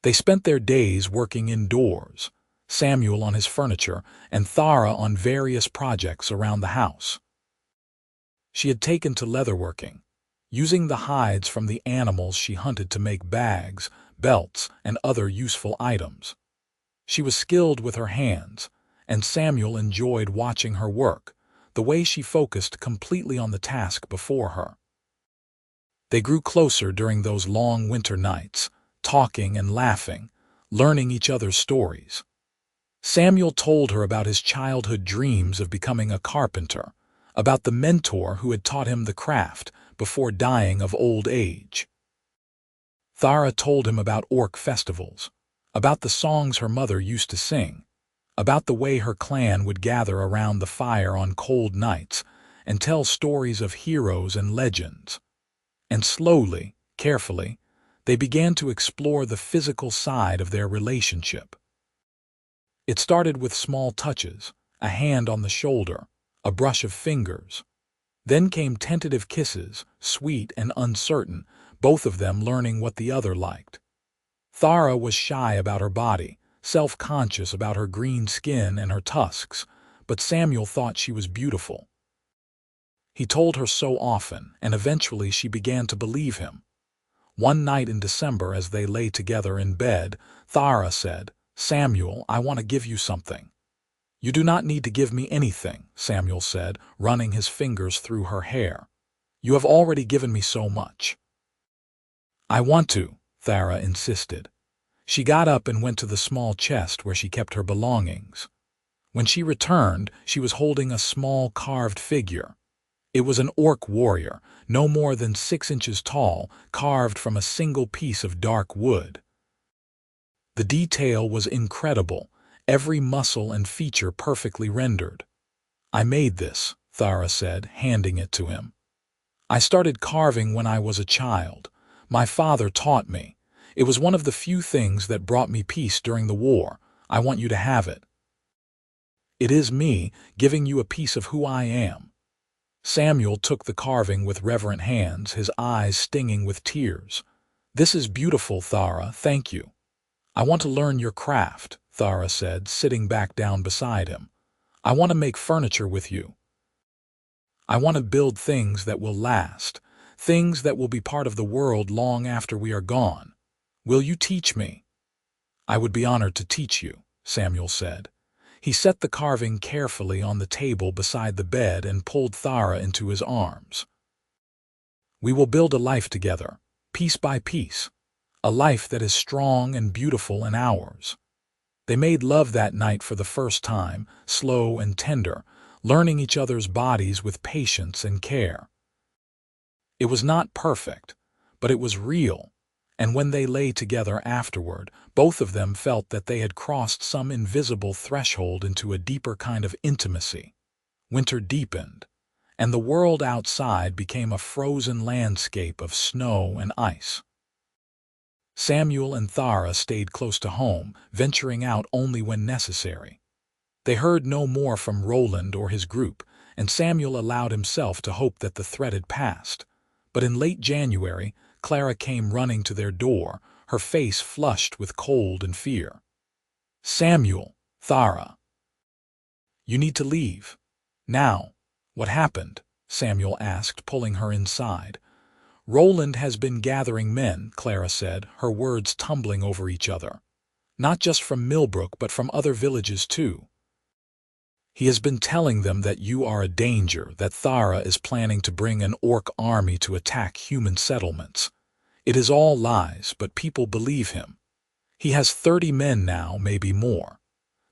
Speaker 1: They spent their days working indoors, Samuel on his furniture and Thara on various projects around the house. She had taken to leatherworking, using the hides from the animals she hunted to make bags, belts, and other useful items. She was skilled with her hands, and Samuel enjoyed watching her work, the way she focused completely on the task before her. They grew closer during those long winter nights, talking and laughing, learning each other's stories. Samuel told her about his childhood dreams of becoming a carpenter, about the mentor who had taught him the craft before dying of old age. Thara told him about orc festivals, about the songs her mother used to sing, about the way her clan would gather around the fire on cold nights and tell stories of heroes and legends. And slowly, carefully, they began to explore the physical side of their relationship. It started with small touches, a hand on the shoulder, a brush of fingers. Then came tentative kisses, sweet and uncertain, both of them learning what the other liked. Thara was shy about her body, self-conscious about her green skin and her tusks, but Samuel thought she was beautiful. He told her so often, and eventually she began to believe him. One night in December, as they lay together in bed, Thara said, Samuel, I want to give you something. You do not need to give me anything, Samuel said, running his fingers through her hair. You have already given me so much. I want to, Thara insisted. She got up and went to the small chest where she kept her belongings. When she returned, she was holding a small carved figure. It was an orc warrior, no more than 6 inches tall, carved from a single piece of dark wood. The detail was incredible, every muscle and feature perfectly rendered. I made this, Thara said, handing it to him. I started carving when I was a child. My father taught me. It was one of the few things that brought me peace during the war. I want you to have it. It is me, giving you a piece of who I am. Samuel took the carving with reverent hands, his eyes stinging with tears. This is beautiful, Thara, thank you. I want to learn your craft, Thara said, sitting back down beside him. I want to make furniture with you. I want to build things that will last, things that will be part of the world long after we are gone. Will you teach me? I would be honored to teach you, Samuel said. He set the carving carefully on the table beside the bed and pulled Thara into his arms. We will build a life together, piece by piece, a life that is strong and beautiful and ours. They made love that night for the first time, slow and tender, learning each other's bodies with patience and care. It was not perfect, but it was real, and when they lay together afterward, both of them felt that they had crossed some invisible threshold into a deeper kind of intimacy. Winter deepened, and the world outside became a frozen landscape of snow and ice. Samuel and Thara stayed close to home, venturing out only when necessary. They heard no more from Roland or his group, and Samuel allowed himself to hope that the threat had passed. But in late January, Clara came running to their door, her face flushed with cold and fear. Samuel, Thara. You need to leave. Now. What happened? Samuel asked, pulling her inside. Roland has been gathering men, Clara said, her words tumbling over each other. Not just from Millbrook, but from other villages too. He has been telling them that you are a danger, that Thara is planning to bring an orc army to attack human settlements. It is all lies, but people believe him. He has 30 men now, maybe more.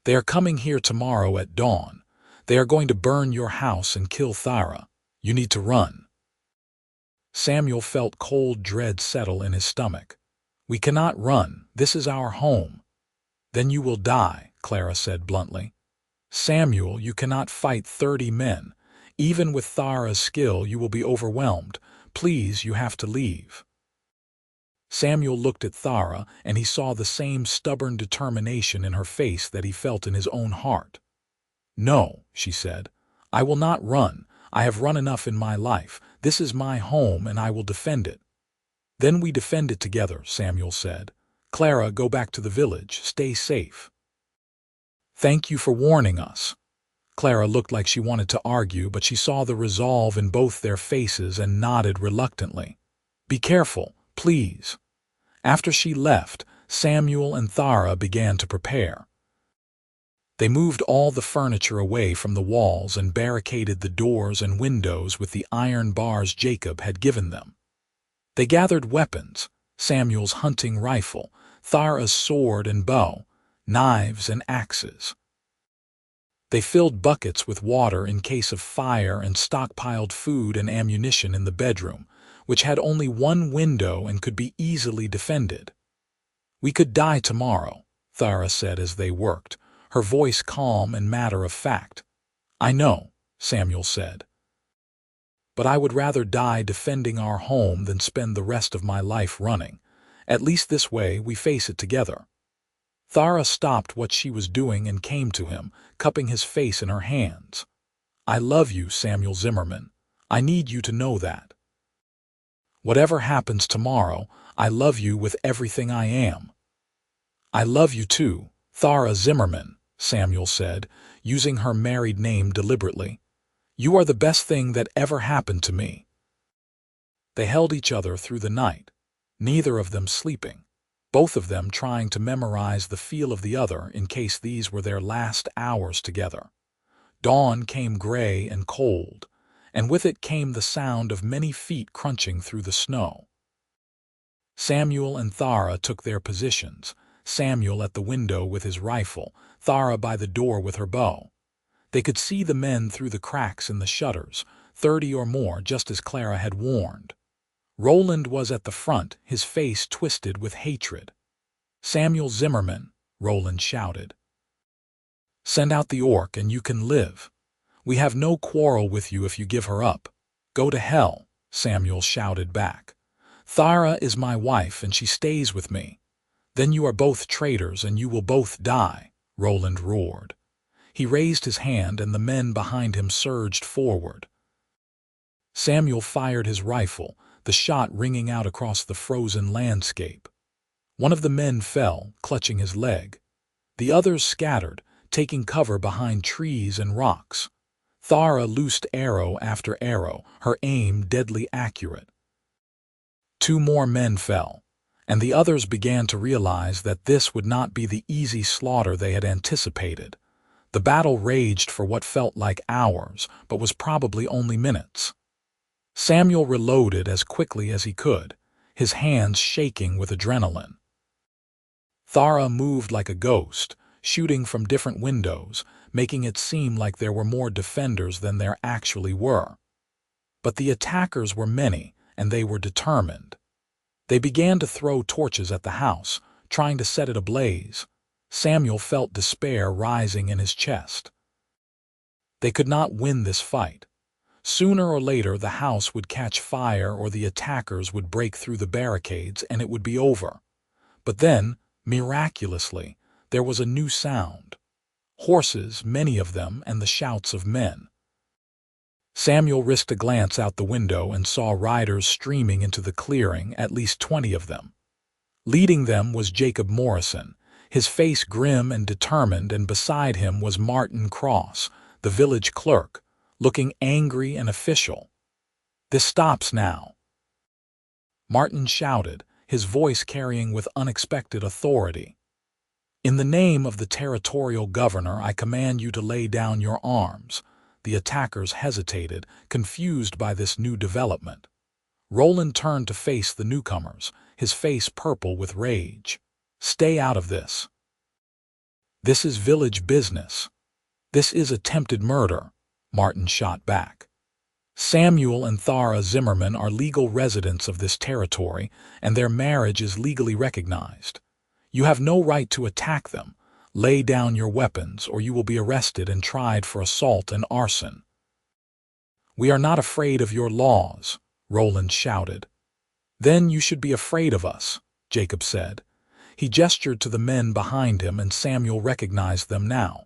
Speaker 1: They are coming here tomorrow at dawn. They are going to burn your house and kill Thara. You need to run. Samuel felt cold dread settle in his stomach. We cannot run. This is our home. Then you will die, Clara said bluntly. Samuel, you cannot fight 30 men. Even with Thara's skill, you will be overwhelmed. Please, you have to leave. Samuel looked at Thara, and he saw the same stubborn determination in her face that he felt in his own heart. No, she said. I will not run. I have run enough in my life. This is my home, and I will defend it. Then we defend it together, Samuel said. Clara, go back to the village. Stay safe. Thank you for warning us. Clara looked like she wanted to argue, but she saw the resolve in both their faces and nodded reluctantly. Be careful, please. After she left, Samuel and Thara began to prepare. They moved all the furniture away from the walls and barricaded the doors and windows with the iron bars Jacob had given them. They gathered weapons, Samuel's hunting rifle, Thara's sword and bow, knives and axes. They filled buckets with water in case of fire and stockpiled food and ammunition in the bedroom, which had only one window and could be easily defended. We could die tomorrow, Thara said as they worked, her voice calm and matter-of-fact. I know, Samuel said. But I would rather die defending our home than spend the rest of my life running. At least this way we face it together. Thara stopped what she was doing and came to him, cupping his face in her hands. I love you, Samuel Zimmerman. I need you to know that. Whatever happens tomorrow, I love you with everything I am. I love you too, Thara Zimmerman, Samuel said, using her married name deliberately. You are the best thing that ever happened to me. They held each other through the night, neither of them sleeping. both of them trying to memorize the feel of the other in case these were their last hours together. Dawn came gray and cold, and with it came the sound of many feet crunching through the snow. Samuel and Thara took their positions, Samuel at the window with his rifle, Thara by the door with her bow. They could see the men through the cracks in the shutters, 30 or more, just as Clara had warned. Roland was at the front, his face twisted with hatred. "Samuel Zimmerman," Roland shouted. "Send out the orc and you can live. We have no quarrel with you if you give her up." "Go to hell," Samuel shouted back. "Thara is my wife and she stays with me." "Then you are both traitors and you will both die," Roland roared. He raised his hand and the men behind him surged forward. Samuel fired his rifle, the shot ringing out across the frozen landscape. One of the men fell, clutching his leg. The others scattered, taking cover behind trees and rocks. Thara loosed arrow after arrow, her aim deadly accurate. 2 more men fell, and the others began to realize that this would not be the easy slaughter they had anticipated. The battle raged for what felt like hours, but was probably only minutes. Samuel reloaded as quickly as he could, his hands shaking with adrenaline. Thara moved like a ghost, shooting from different windows, making it seem like there were more defenders than there actually were. But the attackers were many, and they were determined. They began to throw torches at the house, trying to set it ablaze. Samuel felt despair rising in his chest. They could not win this fight. Sooner or later the house would catch fire or the attackers would break through the barricades and it would be over. But then, miraculously, there was a new sound. Horses, many of them, and the shouts of men. Samuel risked a glance out the window and saw riders streaming into the clearing, at least 20 of them. Leading them was Jacob Morrison, his face grim and determined, and beside him was Martin Cross, the village clerk, looking angry and official. "This stops now," Martin shouted, his voice carrying with unexpected authority. "In the name of the territorial governor, I command you to lay down your arms." The attackers hesitated, confused by this new development. Roland turned to face the newcomers, his face purple with rage. "Stay out of this. This is village business. This is attempted murder," Martin shot back. "Samuel and Thara Zimmerman are legal residents of this territory, and their marriage is legally recognized. You have no right to attack them. Lay down your weapons, or you will be arrested and tried for assault and arson." "We are not afraid of your laws," Roland shouted. "Then you should be afraid of us," Jacob said. He gestured to the men behind him, and Samuel recognized them now.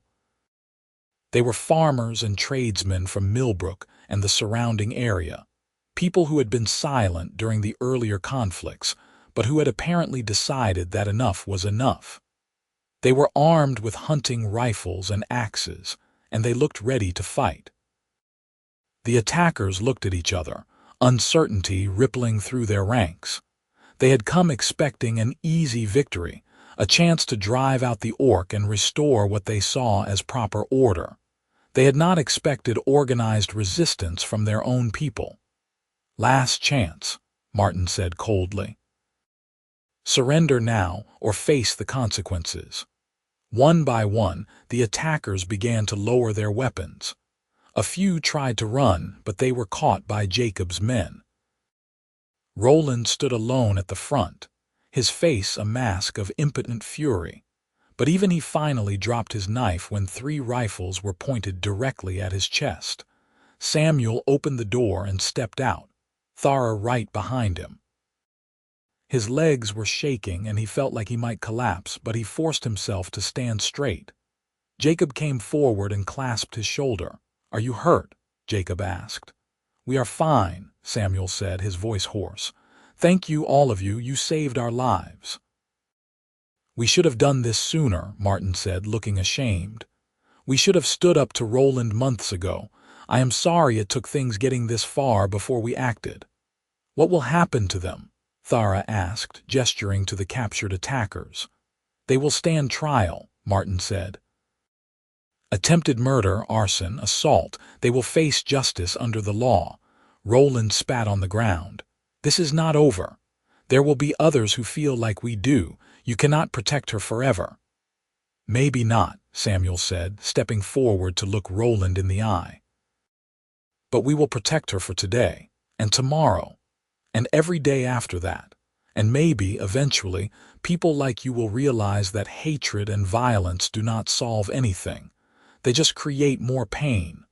Speaker 1: They were farmers and tradesmen from Millbrook and the surrounding area, people who had been silent during the earlier conflicts, but who had apparently decided that enough was enough. They were armed with hunting rifles and axes, and they looked ready to fight. The attackers looked at each other, uncertainty rippling through their ranks. They had come expecting an easy victory, a chance to drive out the orc and restore what they saw as proper order. They had not expected organized resistance from their own people. "Last chance," Martin said coldly. "Surrender now or face the consequences." One by one, the attackers began to lower their weapons. A few tried to run, but they were caught by Jacob's men. Roland stood alone at the front, his face a mask of impotent fury. But even he finally dropped his knife when 3 rifles were pointed directly at his chest. Samuel opened the door and stepped out, Thara right behind him. His legs were shaking and he felt like he might collapse, but he forced himself to stand straight. Jacob came forward and clasped his shoulder. "Are you hurt?" Jacob asked. "We are fine," Samuel said, his voice hoarse. "Thank you, all of you. You saved our lives." "We should have done this sooner," Martin said, looking ashamed. "We should have stood up to Roland months ago. I am sorry it took things getting this far before we acted." "What will happen to them?" Thara asked, gesturing to the captured attackers. They will stand trial, Martin said. Attempted murder, arson, assault, they will face justice under the law. Roland spat on the ground. This is not over. There will be others who feel like we do. You cannot protect her forever. Maybe not, Samuel said, stepping forward to look Roland in the eye. But we will protect her for today, and tomorrow, and every day after that. And maybe, eventually, people like you will realize that hatred and violence do not solve anything. They just create more pain.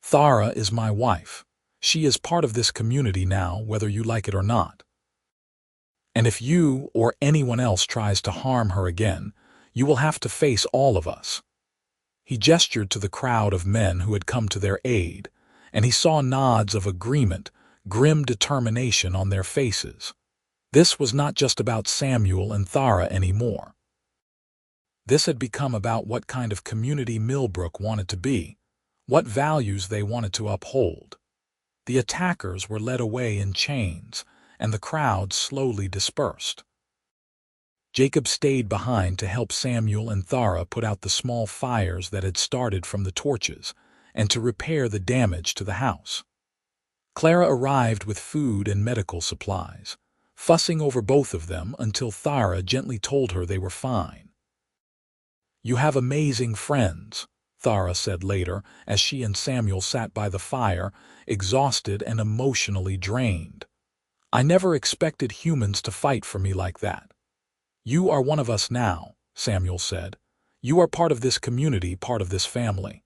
Speaker 1: Thara is my wife. She is part of this community now, whether you like it or not. And if you or anyone else tries to harm her again, you will have to face all of us. He gestured to the crowd of men who had come to their aid, and he saw nods of agreement, grim determination on their faces. This was not just about Samuel and Thara anymore. This had become about what kind of community Millbrook wanted to be, what values they wanted to uphold. The attackers were led away in chains, and the crowd slowly dispersed. Jacob stayed behind to help Samuel and Thara put out the small fires that had started from the torches, and to repair the damage to the house. Clara arrived with food and medical supplies, fussing over both of them until Thara gently told her they were fine. "You have amazing friends," Thara said later as she and Samuel sat by the fire, exhausted and emotionally drained. "I never expected humans to fight for me like that." "You are one of us now," Samuel said. "You are part of this community, part of this family.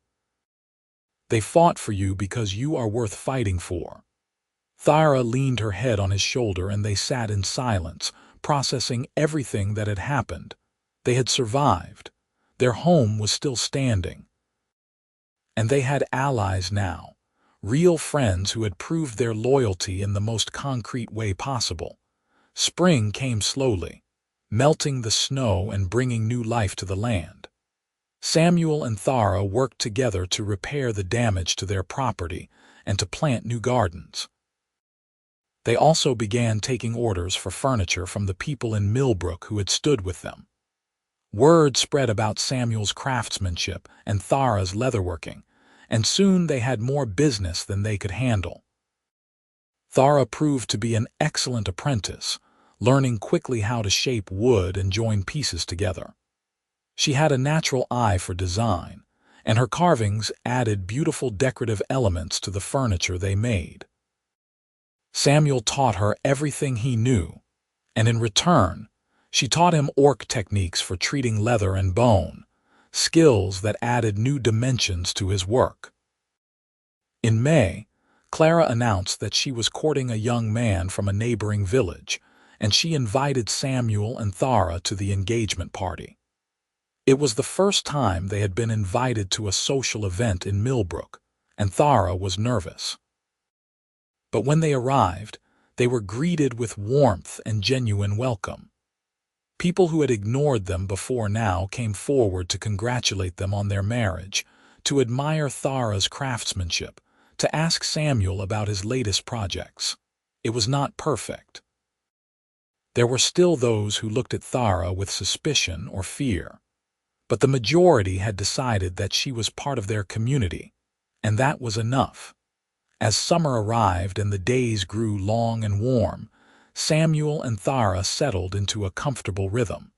Speaker 1: They fought for you because you are worth fighting for." Thara leaned her head on his shoulder and they sat in silence, processing everything that had happened. They had survived. Their home was still standing. And they had allies now, real friends who had proved their loyalty in the most concrete way possible. Spring came slowly, melting the snow and bringing new life to the land. Samuel and Thara worked together to repair the damage to their property and to plant new gardens. They also began taking orders for furniture from the people in Millbrook who had stood with them. Word spread about Samuel's craftsmanship and Thara's leatherworking, and soon they had more business than they could handle. Thara proved to be an excellent apprentice, learning quickly how to shape wood and join pieces together. She had a natural eye for design, and her carvings added beautiful decorative elements to the furniture they made. Samuel taught her everything he knew, and in return, she taught him orc techniques for treating leather and bone, skills that added new dimensions to his work. In May, Clara announced that she was courting a young man from a neighboring village, and she invited Samuel and Thara to the engagement party. It was the first time they had been invited to a social event in Millbrook, and Thara was nervous. But when they arrived, they were greeted with warmth and genuine welcome. People who had ignored them before now came forward to congratulate them on their marriage, to admire Thara's craftsmanship, to ask Samuel about his latest projects. It was not perfect. There were still those who looked at Thara with suspicion or fear, but the majority had decided that she was part of their community, and that was enough. As summer arrived and the days grew long and warm, Samuel and Thara settled into a comfortable rhythm.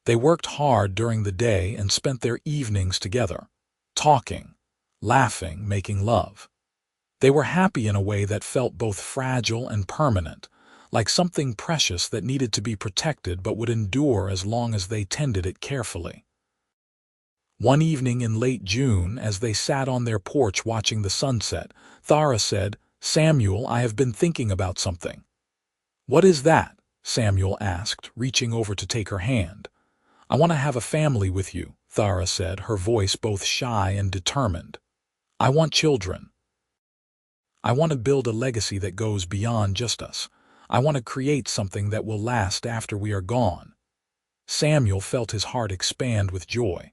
Speaker 1: They worked hard during the day and spent their evenings together, talking, laughing, making love. They were happy in a way that felt both fragile and permanent, like something precious that needed to be protected but would endure as long as they tended it carefully. One evening in late June, as they sat on their porch watching the sunset, Thara said, "Samuel, I have been thinking about something." "What is that?" Samuel asked, reaching over to take her hand. "I want to have a family with you," Thara said, her voice both shy and determined. "I want children. I want to build a legacy that goes beyond just us. I want to create something that will last after we are gone." Samuel felt his heart expand with joy.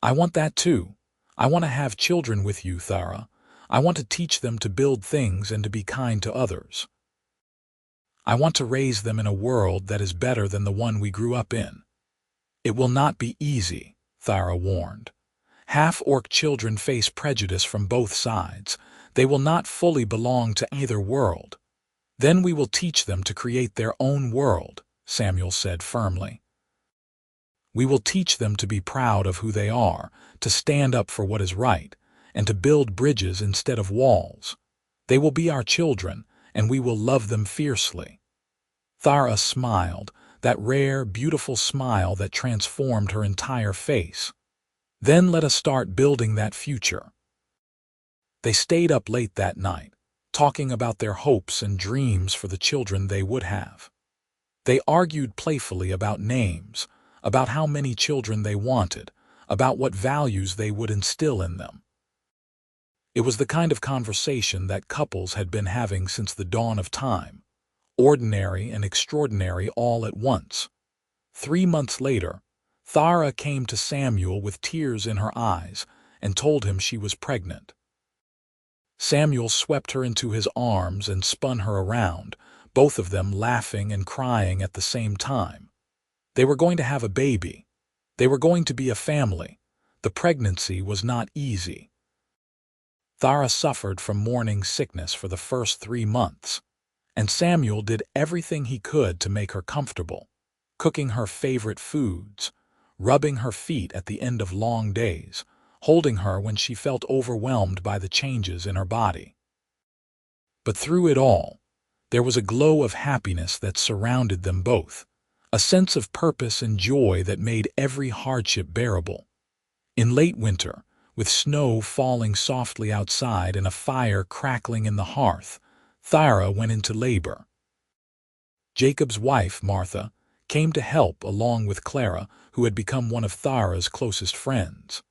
Speaker 1: "I want that too. I want to have children with you, Thara. I want to teach them to build things and to be kind to others." I want to raise them in a world that is better than the one we grew up in." "It will not be easy," Thara warned. "Half-orc children face prejudice from both sides. They will not fully belong to either world." "Then we will teach them to create their own world," Samuel said firmly. "We will teach them to be proud of who they are, to stand up for what is right, and to build bridges instead of walls. They will be our children, and we will love them fiercely." Thara smiled, that rare, beautiful smile that transformed her entire face. "Then let us start building that future." They stayed up late that night, talking about their hopes and dreams for the children they would have. They argued playfully about names, about how many children they wanted, about what values they would instill in them. It was the kind of conversation that couples had been having since the dawn of time, ordinary and extraordinary all at once. 3 months later, Thara came to Samuel with tears in her eyes and told him she was pregnant. Samuel swept her into his arms and spun her around, both of them laughing and crying at the same time. They were going to have a baby. They were going to be a family. The pregnancy was not easy. Thara suffered from morning sickness for the first 3 months, and Samuel did everything he could to make her comfortable, cooking her favorite foods, rubbing her feet at the end of long days, holding her when she felt overwhelmed by the changes in her body. But through it all, there was a glow of happiness that surrounded them both, a sense of purpose and joy that made every hardship bearable. In late winter, with snow falling softly outside and a fire crackling in the hearth, Thara went into labor. Jacob's wife, Martha, came to help along with Clara, who had become one of Thara's closest friends.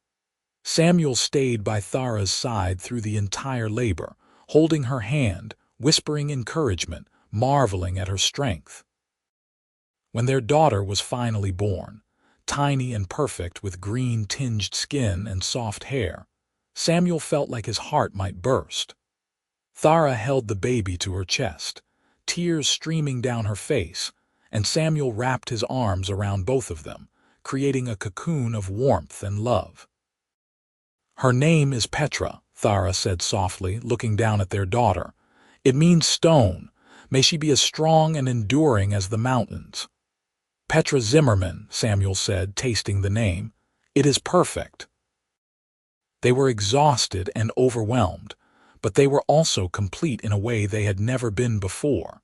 Speaker 1: Samuel stayed by Thara's side through the entire labor, holding her hand, whispering encouragement, marveling at her strength. When their daughter was finally born, tiny and perfect with green-tinged skin and soft hair, Samuel felt like his heart might burst. Thara held the baby to her chest, tears streaming down her face, and Samuel wrapped his arms around both of them, creating a cocoon of warmth and love. "Her name is Petra," Thara said softly, looking down at their daughter. "It means stone. May she be as strong and enduring as the mountains." "Petra Zimmerman," Samuel said, tasting the name. "It is perfect." They were exhausted and overwhelmed, but they were also complete in a way they had never been before.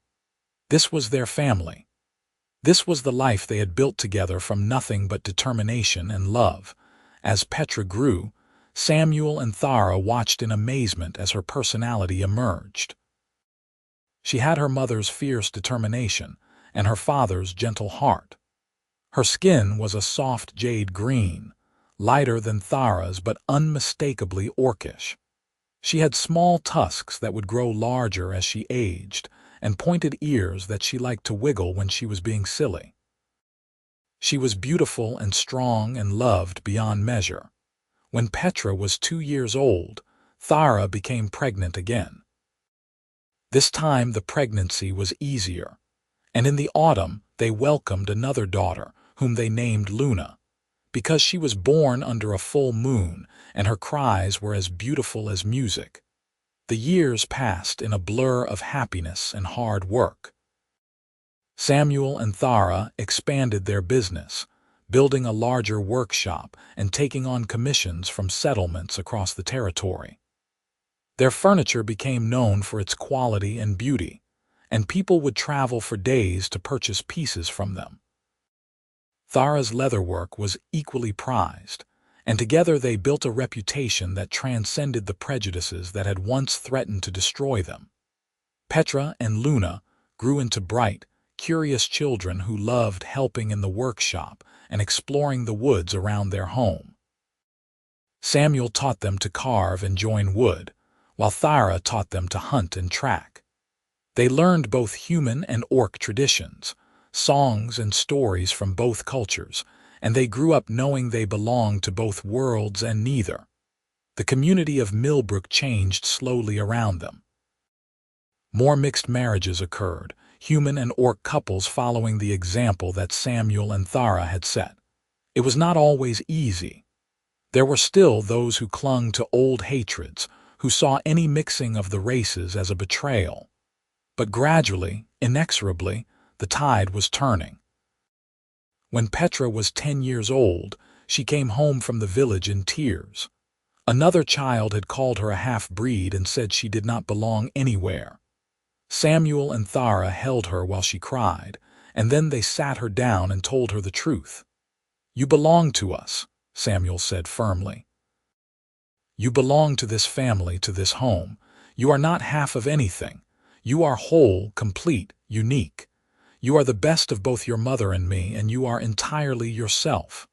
Speaker 1: This was their family. This was the life they had built together from nothing but determination and love. As Petra grew, Samuel and Thara watched in amazement as her personality emerged. She had her mother's fierce determination and her father's gentle heart. Her skin was a soft jade green, lighter than Thara's but unmistakably orcish. She had small tusks that would grow larger as she aged, and pointed ears that she liked to wiggle when she was being silly. She was beautiful and strong and loved beyond measure. When Petra was 2 years old, Thara became pregnant again. This time the pregnancy was easier, and in the autumn they welcomed another daughter, whom they named Luna, because she was born under a full moon and her cries were as beautiful as music. The years passed in a blur of happiness and hard work. Samuel and Thara expanded their business, building a larger workshop and taking on commissions from settlements across the territory. Their furniture became known for its quality and beauty, and people would travel for days to purchase pieces from them. Thara's leatherwork was equally prized, and together they built a reputation that transcended the prejudices that had once threatened to destroy them. Petra and Luna grew into bright, curious children who loved helping in the workshop and exploring the woods around their home. Samuel taught them to carve and join wood, while Thara taught them to hunt and track. They learned both human and orc traditions, songs and stories from both cultures, and they grew up knowing they belonged to both worlds and neither. The community of Millbrook changed slowly around them. More mixed marriages occurred, human and orc couples following the example that Samuel and Thara had set. It was not always easy. There were still those who clung to old hatreds, who saw any mixing of the races as a betrayal. But gradually, inexorably, the tide was turning. When Petra was 10 years old, she came home from the village in tears. Another child had called her a half-breed and said she did not belong anywhere. Samuel and Thara held her while she cried, and then they sat her down and told her the truth. "You belong to us," Samuel said firmly. "You belong to this family, to this home. You are not half of anything. You are whole, complete, unique. You are the best of both your mother and me, and you are entirely yourself."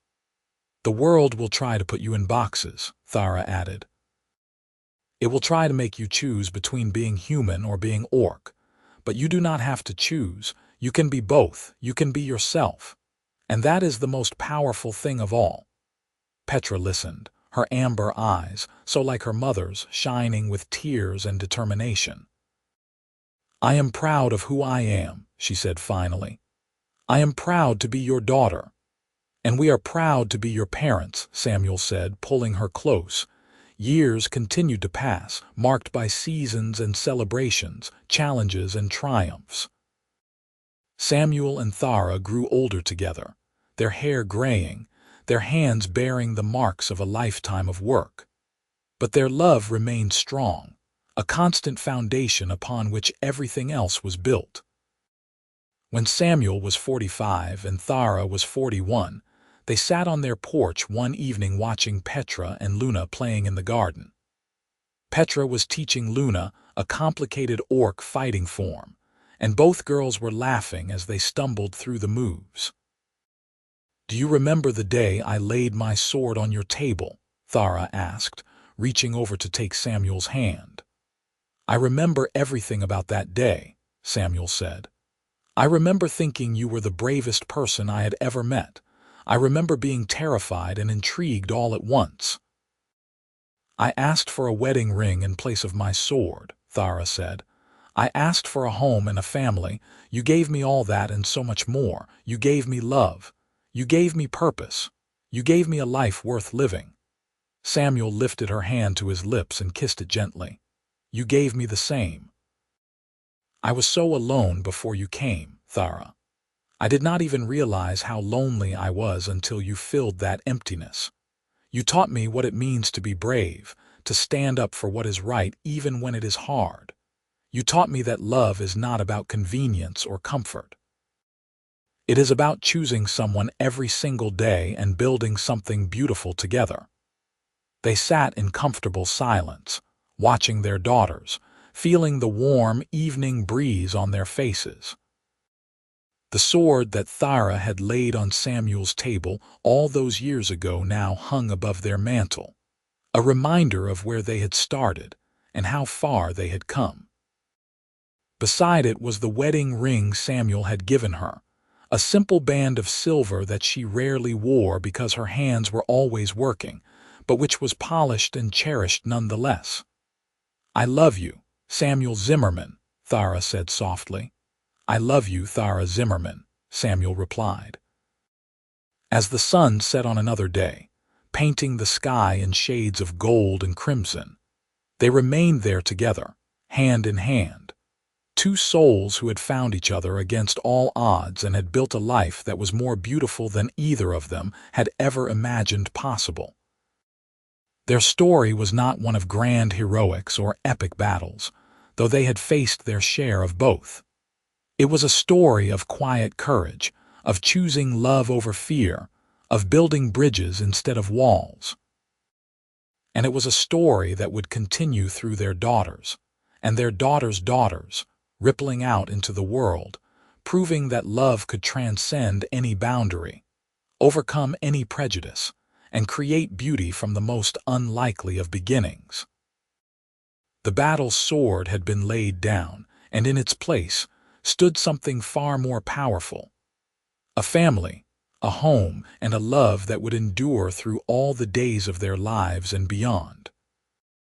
Speaker 1: "The world will try to put you in boxes," Thara added. "It will try to make you choose between being human or being orc. But you do not have to choose. You can be both. You can be yourself. And that is the most powerful thing of all." Petra listened, her amber eyes, so like her mother's, shining with tears and determination. "I am proud of who I am," she said finally. "I am proud to be your daughter." "And we are proud to be your parents," Samuel said, pulling her close. Years continued to pass, marked by seasons and celebrations, challenges and triumphs. Samuel and Thara grew older together, their hair graying, their hands bearing the marks of a lifetime of work. But their love remained strong, a constant foundation upon which everything else was built. When Samuel was 45 and Thara was 41, they sat on their porch one evening watching Petra and Luna playing in the garden. Petra was teaching Luna a complicated orc fighting form, and both girls were laughing as they stumbled through the moves. "Do you remember the day I laid my sword on your table?" Thara asked, reaching over to take Samuel's hand. "I remember everything about that day," Samuel said. "I remember thinking you were the bravest person I had ever met. I remember being terrified and intrigued all at once." "I asked for a wedding ring in place of my sword," Thara said. "I asked for a home and a family. You gave me all that and so much more. You gave me love. You gave me purpose. You gave me a life worth living." Samuel lifted her hand to his lips and kissed it gently. "You gave me the same." "I was so alone before you came, Thara. I did not even realize how lonely I was until you filled that emptiness. You taught me what it means to be brave, to stand up for what is right even when it is hard. You taught me that love is not about convenience or comfort. It is about choosing someone every single day and building something beautiful together." They sat in comfortable silence, watching their daughters, feeling the warm evening breeze on their faces. The sword that Thara had laid on Samuel's table all those years ago now hung above their mantel, a reminder of where they had started and how far they had come. Beside it was the wedding ring Samuel had given her, a simple band of silver that she rarely wore because her hands were always working, but which was polished and cherished nonetheless. "I love you, Samuel Zimmerman," Thara said softly. "I love you, Thara Zimmerman," Samuel replied. As the sun set on another day, painting the sky in shades of gold and crimson, they remained there together, hand in hand. Two souls who had found each other against all odds and had built a life that was more beautiful than either of them had ever imagined possible. Their story was not one of grand heroics or epic battles, though they had faced their share of both. It was a story of quiet courage, of choosing love over fear, of building bridges instead of walls. And it was a story that would continue through their daughters, and their daughters' daughters, rippling out into the world, proving that love could transcend any boundary, overcome any prejudice, and create beauty from the most unlikely of beginnings. The battle sword had been laid down, and in its place stood something far more powerful. A family, a home, and a love that would endure through all the days of their lives and beyond.